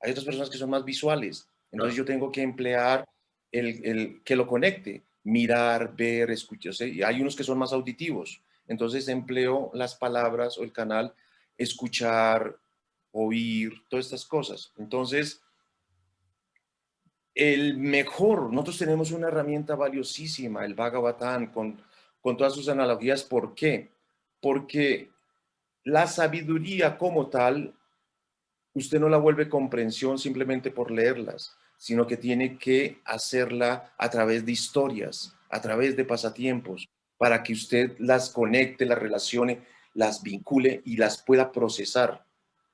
Hay otras personas que son más visuales. Entonces yo tengo que emplear que lo conecte, mirar, ver, escuchar. O sea, y hay unos que son más auditivos. Entonces empleo las palabras o el canal escuchar, oír, todas estas cosas. Entonces, nosotros tenemos una herramienta valiosísima, el Bhagavatam, con todas sus analogías. ¿Por qué? Porque la sabiduría como tal, usted no la vuelve comprensión simplemente por leerlas, sino que tiene que hacerla a través de historias, a través de pasatiempos, para que usted las conecte, las relacione, las vincule y las pueda procesar.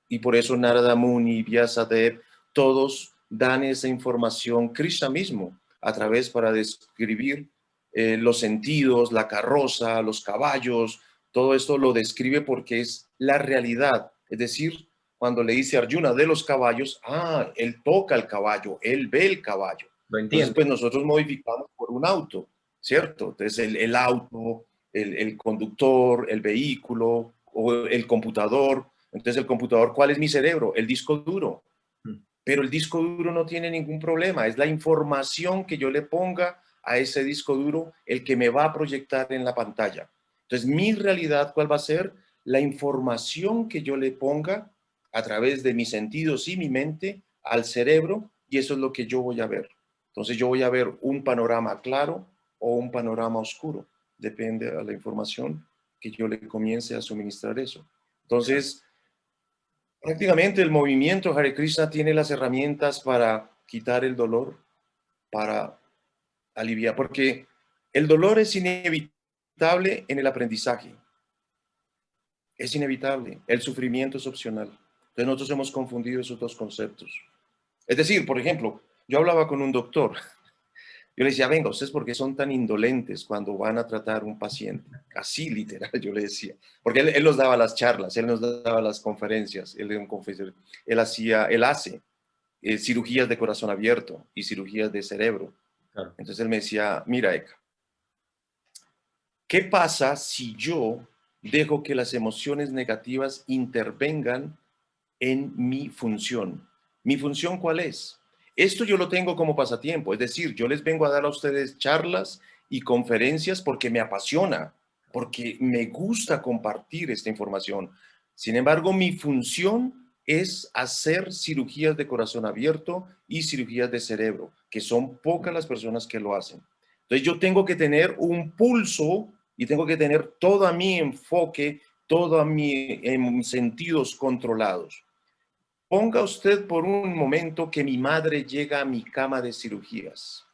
Y por eso Narada Muni, Vyasadeva, todos dan esa información, Krishna mismo, a través para describir los sentidos, la carroza, los caballos, todo esto lo describe porque es la realidad. Es decir, cuando le dice a Arjuna de los caballos, él toca el caballo, él ve el caballo. Lo Entonces, entiende. pues nosotros modificamos por un auto, ¿cierto? Entonces, el auto, el conductor, el vehículo o el computador. Entonces, el computador, ¿cuál es mi cerebro? El disco duro. Pero el disco duro no tiene ningún problema. Es la información que yo le ponga a ese disco duro el que me va a proyectar en la pantalla. Entonces, mi realidad, ¿cuál va a ser? La información que yo le ponga a través de mis sentidos y mi mente al cerebro, y eso es lo que yo voy a ver. Entonces, yo voy a ver un panorama claro o un panorama oscuro. Depende de la información que yo le comience a suministrar eso. Entonces, prácticamente el movimiento Hare Krishna tiene las herramientas para quitar el dolor, para aliviar, porque el dolor es inevitable en el aprendizaje, es inevitable, el sufrimiento es opcional. Entonces nosotros hemos confundido esos dos conceptos. Es decir, por ejemplo, yo hablaba con un doctor. Yo le decía, venga, ¿ustedes por qué son tan indolentes cuando van a tratar un paciente? Así literal, yo le decía. Porque él nos daba las charlas, él nos daba las conferencias, él era un confesor, él hace cirugías de corazón abierto y cirugías de cerebro. Claro. Entonces él me decía, mira, Eka, ¿qué pasa si yo dejo que las emociones negativas intervengan en mi función? ¿Mi función cuál es? Esto yo lo tengo como pasatiempo, es decir, yo les vengo a dar a ustedes charlas y conferencias porque me apasiona, porque me gusta compartir esta información. Sin embargo, mi función es hacer cirugías de corazón abierto y cirugías de cerebro, que son pocas las personas que lo hacen. Entonces yo tengo que tener un pulso y tengo que tener todo mi enfoque, todos mis sentidos controlados. Ponga usted por un momento que mi madre llega a mi cama de cirugías,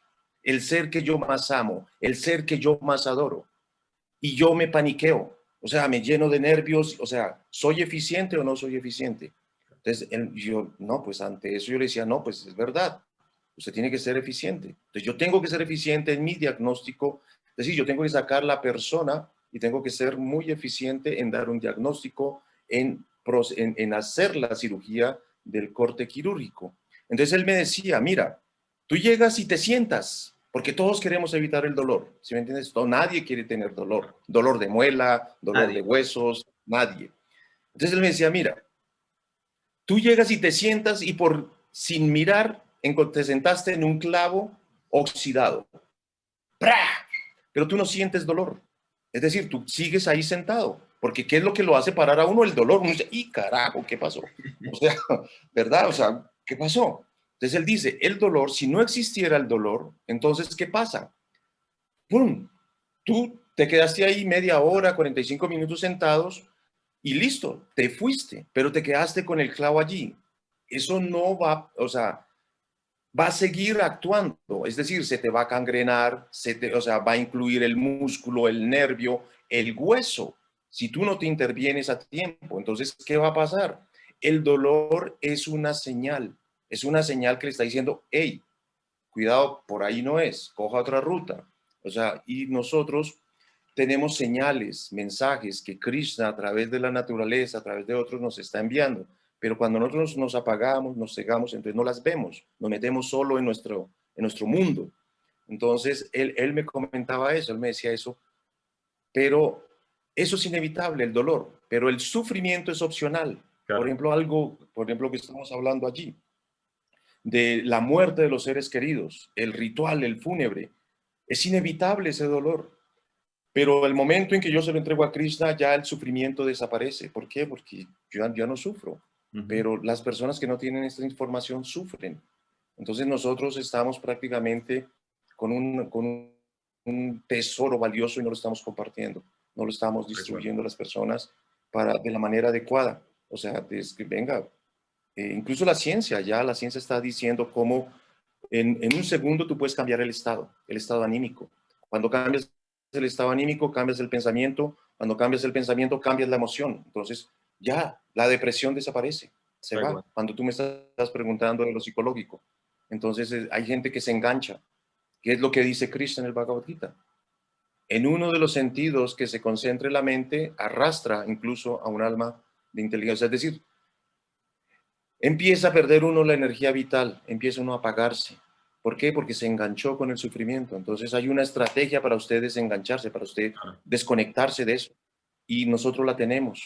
el ser que yo más amo, el ser que yo más adoro, y yo me paniqueo, o sea, me lleno de nervios, o sea, ¿soy eficiente o no soy eficiente? Entonces, no, pues ante eso yo le decía, no, pues es verdad, usted tiene que ser eficiente. Entonces, yo tengo que ser eficiente en mi diagnóstico, es decir, yo tengo que sacar la persona y tengo que ser muy eficiente en dar un diagnóstico, en hacer la cirugía del corte quirúrgico. Entonces, él me decía, mira, tú llegas y te sientas, porque todos queremos evitar el dolor, ¿sí me entiendes? Nadie quiere tener dolor, dolor de muela, dolor de Nadie. huesos, nadie. Entonces él me decía, mira, tú llegas y te sientas y sin mirar, te sentaste en un clavo oxidado. ¡Pra! Pero tú no sientes dolor. Es decir, tú sigues ahí sentado, porque ¿qué es lo que lo hace parar a uno? El dolor. Uno dice, ¡y carajo, qué pasó! O sea, ¿verdad? O sea, ¿qué pasó? Entonces él dice, el dolor, si no existiera el dolor, entonces, ¿qué pasa? ¡Pum! Tú te quedaste ahí media hora, 45 minutos sentados y listo, te fuiste, pero te quedaste con el clavo allí. Eso no va, o sea, va a seguir actuando, es decir, se te va a cangrenar, o sea, va a incluir el músculo, el nervio, el hueso. Si tú no te intervienes a tiempo, entonces, ¿qué va a pasar? El dolor es una señal que le está diciendo, hey, cuidado, por ahí no es, coja otra ruta. O sea, y nosotros tenemos señales, mensajes que Krishna a través de la naturaleza, a través de otros nos está enviando. Pero cuando nosotros nos apagamos, nos cegamos, entonces no las vemos, nos metemos solo en nuestro mundo. Entonces, él me comentaba eso, él me decía eso, pero eso es inevitable, el dolor, pero el sufrimiento es opcional. Claro. Por ejemplo, que estamos hablando allí. de la muerte de los seres queridos, el ritual, el fúnebre. Es inevitable ese dolor. Pero el momento en que yo se lo entrego a Krishna, ya el sufrimiento desaparece. ¿Por qué? Porque yo no sufro. Pero las personas que no tienen esta información sufren. Entonces nosotros estamos prácticamente con un tesoro valioso y no lo estamos compartiendo. No lo estamos distribuyendo a las personas de la manera adecuada. O sea, es que venga, incluso ya la ciencia está diciendo cómo en un segundo tú puedes cambiar el estado anímico. Cuando cambias el estado anímico, cambias el pensamiento. Cuando cambias el pensamiento, cambias la emoción. Entonces, ya, la depresión desaparece, se va. Cuando tú me estás preguntando de lo psicológico. Entonces, hay gente que se engancha. ¿Qué es lo que dice Krishna en el Bhagavad Gita? En uno de los sentidos que se concentre la mente, arrastra incluso a un alma de inteligencia. Es decir, empieza a perder uno la energía vital, empieza uno a apagarse. ¿Por qué? Porque se enganchó con el sufrimiento. Entonces hay una estrategia para usted desengancharse, para usted desconectarse de eso. Y nosotros la tenemos.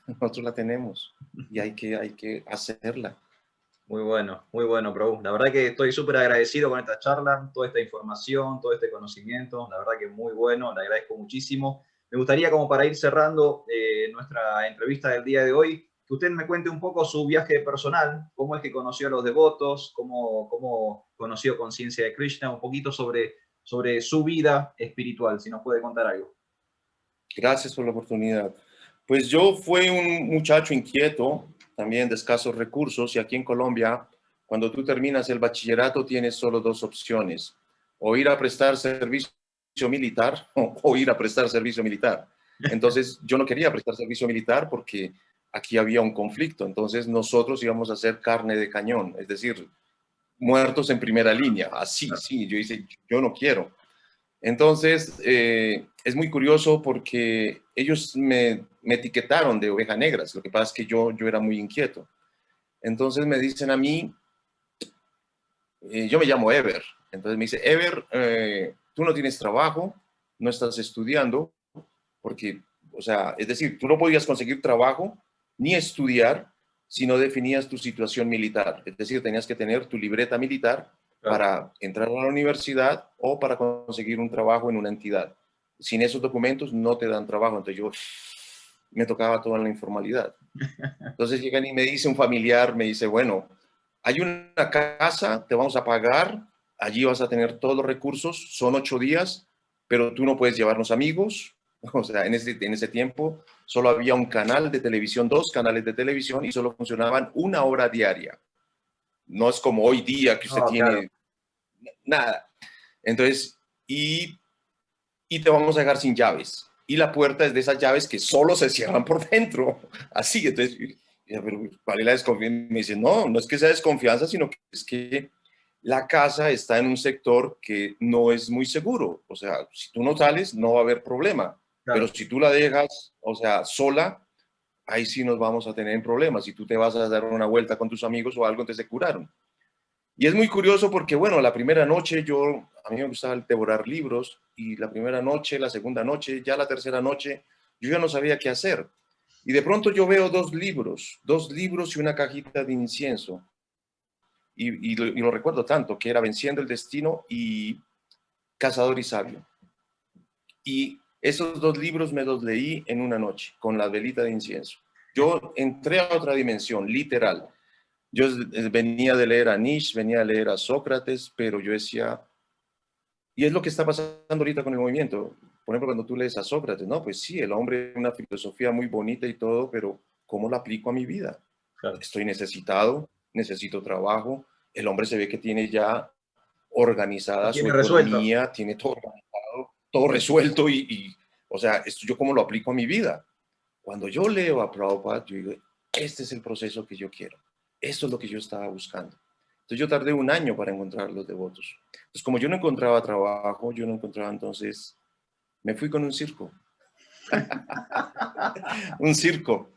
Nosotros la tenemos. Y hay que hacerla. Muy bueno, Prabhu. La verdad que estoy súper agradecido con esta charla, toda esta información, todo este conocimiento. La verdad que muy bueno, le agradezco muchísimo. Me gustaría, como para ir cerrando nuestra entrevista del día de hoy, que usted me cuente un poco su viaje personal, cómo es que conoció a los devotos, cómo conoció Conciencia de Krishna, un poquito sobre su vida espiritual, si nos puede contar algo. Gracias por la oportunidad. Pues yo fui un muchacho inquieto, también de escasos recursos, y aquí en Colombia, cuando tú terminas el bachillerato, tienes solo dos opciones: o ir a prestar servicio militar o ir a prestar servicio militar. Entonces, yo no quería prestar servicio militar porque aquí había un conflicto. Entonces, nosotros íbamos a hacer carne de cañón, es decir, muertos en primera línea. Así, sí, yo dije, yo no quiero. Entonces, es muy curioso porque ellos me etiquetaron de oveja negra. Lo que pasa es que yo era muy inquieto. Entonces me dicen a mí, yo me llamo Ever. Entonces me dice, Ever, tú no tienes trabajo, no estás estudiando, porque, o sea, es decir, tú no podías conseguir trabajo ni estudiar si no definías tu situación militar. Es decir, tenías que tener tu libreta militar para entrar a la universidad o para conseguir un trabajo en una entidad. Sin esos documentos no te dan trabajo. Entonces yo me tocaba toda la informalidad. Entonces llegan y me dice un familiar, me dice, bueno, hay una casa, te vamos a pagar, allí vas a tener todos los recursos, son 8 días, pero tú no puedes llevarnos amigos. O sea, en ese tiempo solo había un canal de televisión, 2 canales de televisión, y solo funcionaban 1 hora diaria. No es como hoy día que usted tiene nada. Entonces, y te vamos a dejar sin llaves. Y la puerta es de esas llaves que solo se cierran por dentro. Así, entonces, pero ¿cuál es la desconfianza? Me dice, no, no es que sea desconfianza, sino que es que la casa está en un sector que no es muy seguro. O sea, si tú no sales, no va a haber problema. Pero si tú la dejas, o sea, sola, ahí sí nos vamos a tener problemas. Si tú te vas a dar una vuelta con tus amigos o algo, entonces se curaron. Y es muy curioso porque, bueno, la primera noche a mí me gustaba devorar libros, y la primera noche, la segunda noche, ya la tercera noche, yo ya no sabía qué hacer. Y de pronto yo veo dos libros y una cajita de incienso. Y lo recuerdo tanto, que era Venciendo el Destino y Cazador y Sabio. Y esos 2 libros me los leí en una noche, con la velita de incienso. Yo entré a otra dimensión, literal. Yo venía de leer a Nietzsche, venía de leer a Sócrates, pero yo decía, y es lo que está pasando ahorita con el movimiento. Por ejemplo, cuando tú lees a Sócrates, no, pues sí, el hombre tiene una filosofía muy bonita y todo, pero ¿cómo la aplico a mi vida? Estoy necesitado, necesito trabajo. El hombre se ve que tiene ya organizada su economía, tiene todo organizado, todo resuelto o sea, esto yo cómo lo aplico a mi vida. Cuando yo leo a Prabhupada, yo digo, este es el proceso que yo quiero. Esto es lo que yo estaba buscando. Entonces yo tardé 1 año para encontrar los devotos. Entonces como yo no encontraba trabajo, yo no encontraba, entonces me fui con un circo. Un circo.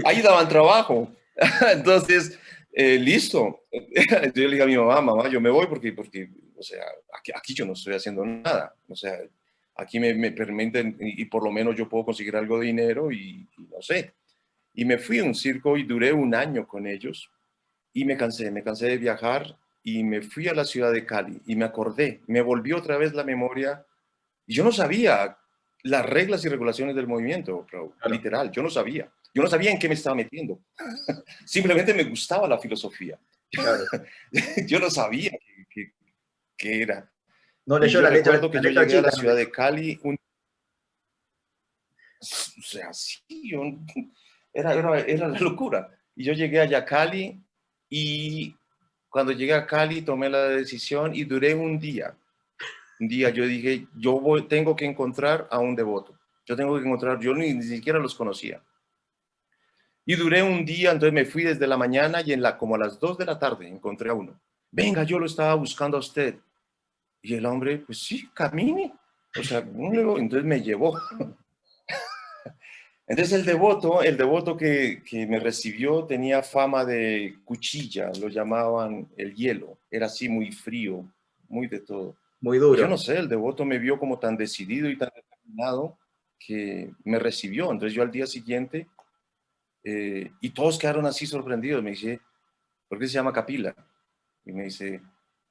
Ahí daban trabajo. Entonces, listo. Yo le dije a mi mamá, yo me voy porque o sea, aquí yo no estoy haciendo nada. O sea, aquí me permiten y por lo menos yo puedo conseguir algo de dinero y no sé. Y me fui a un circo y duré 1 año con ellos. y me cansé de viajar y me fui a la ciudad de Cali y me acordé, me volvió otra vez la memoria. Y yo no sabía las reglas y regulaciones del movimiento, bro, Claro, literal, yo no sabía. Yo no sabía en qué me estaba metiendo. Simplemente me gustaba la filosofía. claro. Yo no sabía qué era. No Y leyó yo la letra, recuerdo que la yo letra llegué a la chica, no ciudad leyó. de Cali, o sea, sí, era la locura. Y yo llegué allá a Cali y cuando llegué a Cali tomé la decisión y duré un día. Un día yo dije, tengo que encontrar a un devoto. Yo tengo que encontrar, yo ni siquiera los conocía. Y duré un día, entonces me fui desde la mañana y como a las 2 de la tarde encontré a uno. Venga, yo lo estaba buscando a usted. Y el hombre, pues sí, camine. O sea, entonces me llevó. Entonces el devoto que me recibió tenía fama de cuchilla, lo llamaban el hielo. Era así muy frío, muy de todo. Muy Y yo no duro. sé, el devoto me vio como tan decidido y tan determinado que me recibió. Entonces yo al día siguiente, y todos quedaron así sorprendidos. Me dice, ¿por qué se llama Capila? Y me dice,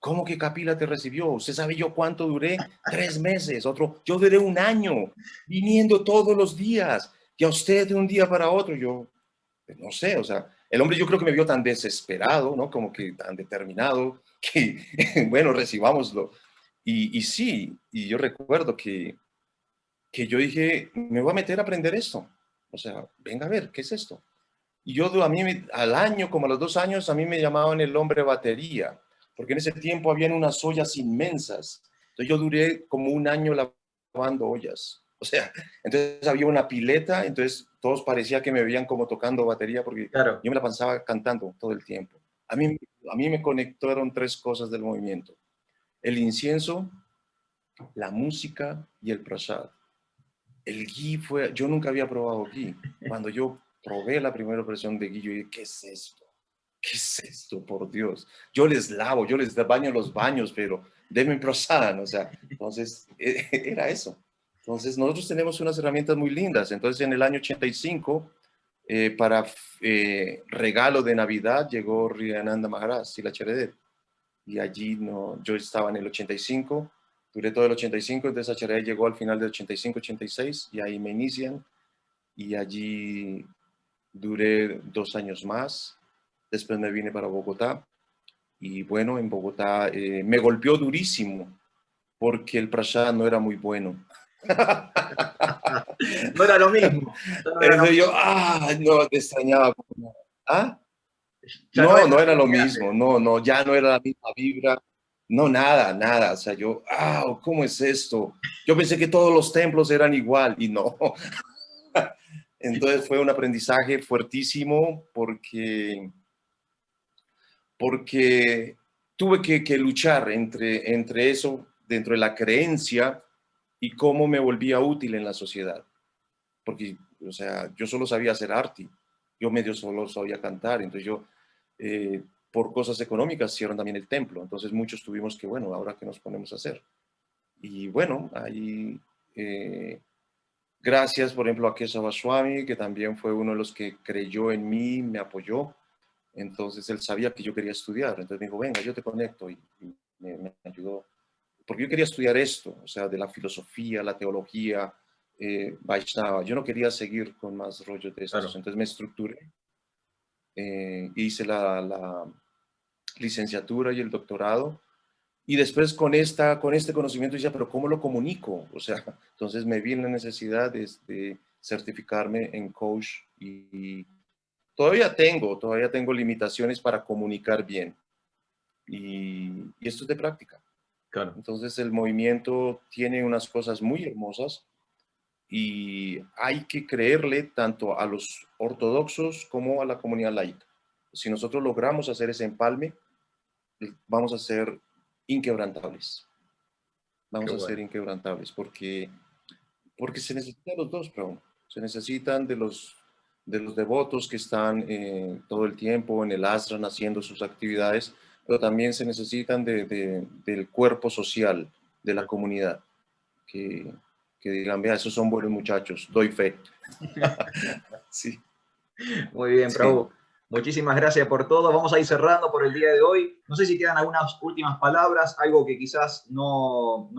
¿cómo que Capila te recibió? ¿Usted sabe yo cuánto duré? 3 meses. Otro, yo duré un año viniendo todos los días. Y a usted de un día para otro, yo, pues, no sé, o sea, el hombre yo creo que me vio tan desesperado, ¿no? Como que tan determinado, que, bueno, recibámoslo. Y sí, y yo recuerdo que yo dije, me voy a meter a aprender esto. O sea, venga a ver, ¿qué es esto? Y yo al año, como a los 2 años, a mí me llamaban el hombre batería, porque en ese tiempo habían unas ollas inmensas. Entonces yo duré como un año lavando ollas. O sea, entonces había una pileta, entonces todos parecía que me veían como tocando batería porque Claro, yo me la pasaba cantando todo el tiempo. A mí me conectaron 3 cosas del movimiento: el incienso, la música y el prasad. El ghee yo nunca había probado ghee. Cuando yo probé la primera versión de ghee, yo dije, ¿qué es esto? ¿Qué es esto, por Dios? Yo les lavo, yo les baño los baños, pero denme prasad, o sea, entonces era eso. Entonces nosotros tenemos unas herramientas muy lindas. Entonces en el año 85, para regalo de Navidad, llegó Rihananda Maharaj, Sila Charedet. Y allí no, yo estaba en el 85, duré todo el 85, entonces HRD llegó al final del 85-86 y ahí me inician y allí duré 2 años más. Después me vine para Bogotá y bueno, en Bogotá me golpeó durísimo porque el prasad no era muy bueno. no era lo mismo. Ya no era lo Entonces yo, mismo. no, te extrañaba. ¿Ah? Ya no No, era no lo era mismo lo que antes. mismo, no, no, ya no era la misma vibra, no, nada, nada, o sea, yo, ¿cómo es esto? Yo pensé que todos los templos eran igual y no. Entonces fue un aprendizaje fuertísimo porque tuve que luchar entre eso, dentro de la creencia y cómo me volvía útil en la sociedad. Porque, o sea, yo solo sabía hacer arte, yo medio solo sabía cantar, entonces yo, eh, por cosas económicas, cierran también el templo, entonces muchos tuvimos que, bueno, ahora qué nos ponemos a hacer. Y bueno, ahí, gracias, por ejemplo, a Kesava Swami, que también fue uno de los que creyó en mí, me apoyó, entonces él sabía que yo quería estudiar, entonces me dijo, venga, yo te conecto, y me ayudó porque yo quería estudiar esto, o sea, de la filosofía, la teología, Vaishnava. Yo no quería seguir con más rollos de estos, Claro. entonces me estructuré, hice la licenciatura y el doctorado, y después con este conocimiento decía, pero ¿cómo lo comunico? O sea, entonces me vi en la necesidad de certificarme en coach y todavía tengo limitaciones para comunicar bien, y esto es de práctica. Claro. Entonces el movimiento tiene unas cosas muy hermosas y hay que creerle tanto a los ortodoxos como a la comunidad laica. Si nosotros logramos hacer ese empalme, vamos a ser inquebrantables. Qué Vamos a ser bueno. inquebrantables porque se necesitan los dos, pero se necesitan de los devotos que están todo el tiempo en el ashram haciendo sus actividades, pero también se necesitan del cuerpo social, de la comunidad, que, que digan, vea, esos son buenos muchachos, doy fe. Sí, Muy bien, sí. Prabhu. Muchísimas gracias por todo. Vamos a ir cerrando por el día de hoy. No sé si quedan algunas últimas palabras, algo que quizás no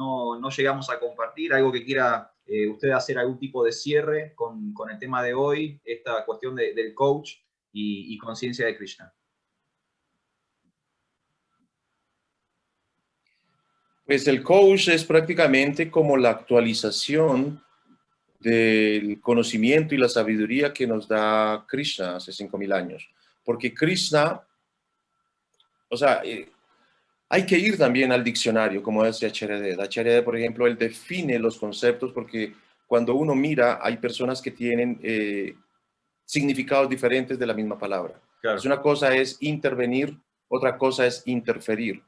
llegamos a compartir, algo que quiera usted hacer algún tipo de cierre con el tema de hoy, esta cuestión del coach y conciencia de Krishna. Pues el coach es prácticamente como la actualización del conocimiento y la sabiduría que nos da Krishna hace 5.000 años. Porque Krishna, o sea, hay que ir también al diccionario, como hace Acharya. Acharya, por ejemplo, él define los conceptos porque cuando uno mira, hay personas que tienen significados diferentes de la misma palabra. Claro. Es una cosa es intervenir, otra cosa es interferir.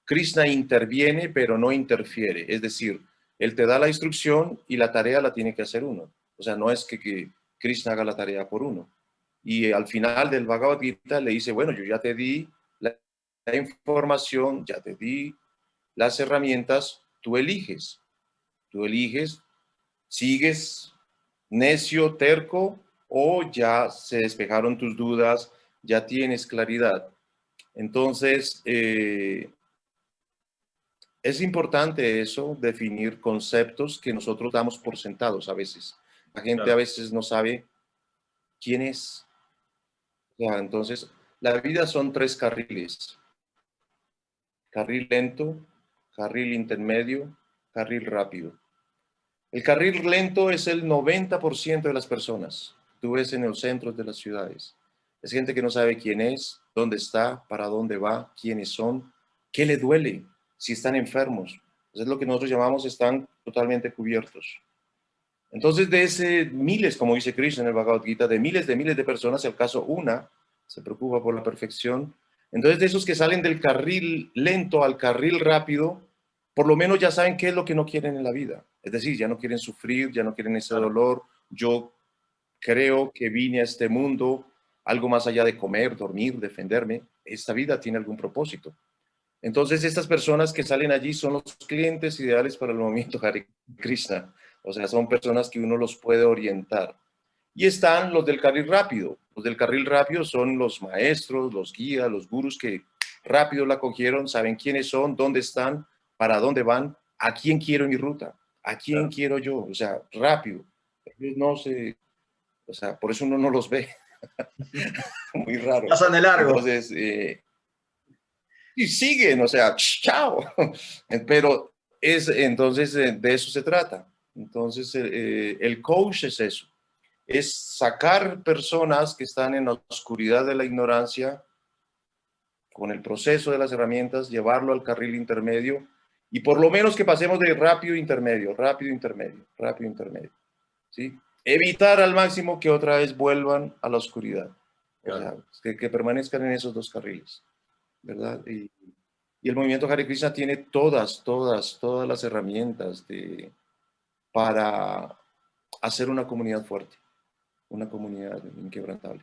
Krishna interviene, pero no interfiere. Es decir, él te da la instrucción y la tarea la tiene que hacer uno. O sea, no es que Krishna haga la tarea por uno. Y al final del Bhagavad Gita le dice, bueno, yo ya te di la información, ya te di las herramientas, tú eliges. Tú eliges, sigues necio, terco, o ya se despejaron tus dudas, ya tienes claridad. Entonces, es importante eso, definir conceptos que nosotros damos por sentados a veces. La gente a veces no sabe quién es. Ya, entonces, la vida son 3 carriles. Carril lento, carril intermedio, carril rápido. El carril lento es el 90% de las personas. Tú ves en los centros de las ciudades. Es gente que no sabe quién es, dónde está, para dónde va, quiénes son, qué le duele, si están enfermos. Es lo que nosotros llamamos están totalmente cubiertos. Entonces, de ese miles, como dice Krishna en el Bhagavad Gita, de miles de personas, si al caso una se preocupa por la perfección. Entonces, de esos que salen del carril lento al carril rápido, por lo menos ya saben qué es lo que no quieren en la vida. Es decir, ya no quieren sufrir, ya no quieren ese dolor. Yo creo que vine a este mundo algo más allá de comer, dormir, defenderme. Esta vida tiene algún propósito. Entonces, estas personas que salen allí son los clientes ideales para el movimiento Hare Krishna. O sea, son personas que uno los puede orientar. Y están los del carril rápido. Los del carril rápido son los maestros, los guías, los gurús que rápido la cogieron, saben quiénes son, dónde están, para dónde van, a quién quiero en mi ruta, a quién quiero yo. O sea, rápido. Ellos no se, o sea, por eso uno no los ve. Muy raro. Pasan de largo. Entonces, y siguen, o sea, chao. Pero entonces de eso se trata. Entonces el coach es eso, es sacar personas que están en la oscuridad de la ignorancia con el proceso de las herramientas, llevarlo al carril intermedio y por lo menos que pasemos de rápido intermedio, rápido intermedio, rápido intermedio. ¿Sí? Evitar al máximo que otra vez vuelvan a la oscuridad. Claro. O sea, que permanezcan en esos 2 carriles, ¿verdad? Y el movimiento Hare Krishna tiene todas las herramientas para hacer una comunidad fuerte, una comunidad inquebrantable.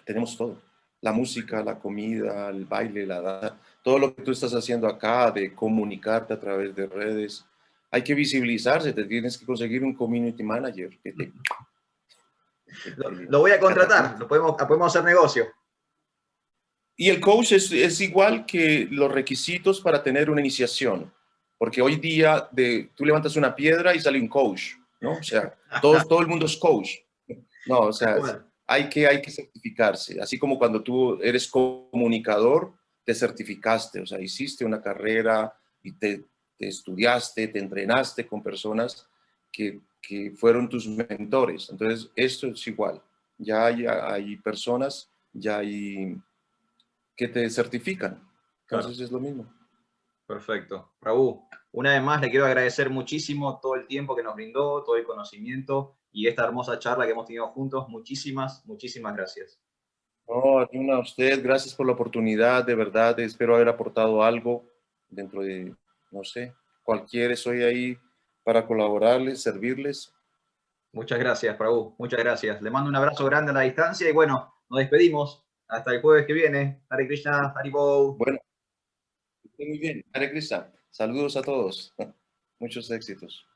Tenemos todo. La música, la comida, el baile, la danza, todo lo que tú estás haciendo acá de comunicarte a través de redes. Hay que visibilizarse, te tienes que conseguir un community manager. Lo voy a contratar, podemos hacer negocio. Y el coach es igual que los requisitos para tener una iniciación, porque hoy día tú levantas una piedra y sale un coach, ¿no? O sea, todo el mundo es coach. No, o sea, hay que certificarse, así como cuando tú eres comunicador, te certificaste, o sea, hiciste una carrera y te estudiaste, te entrenaste con personas que fueron tus mentores. Entonces, esto es igual. Ya hay personas, ya hay que te certifican. Entonces es lo mismo. Perfecto. Prabhu, una vez más le quiero agradecer muchísimo todo el tiempo que nos brindó, todo el conocimiento y esta hermosa charla que hemos tenido juntos. Muchísimas gracias. No, a usted, gracias por la oportunidad, de verdad, espero haber aportado algo dentro de, no sé, estoy ahí para colaborarles, servirles. Muchas gracias, Prabhu, muchas gracias. Le mando un abrazo grande a la distancia y bueno, nos despedimos. Hasta el jueves que viene. Hare Krishna, Haribol. Bueno, muy bien. Hare Krishna. Saludos a todos. Muchos éxitos.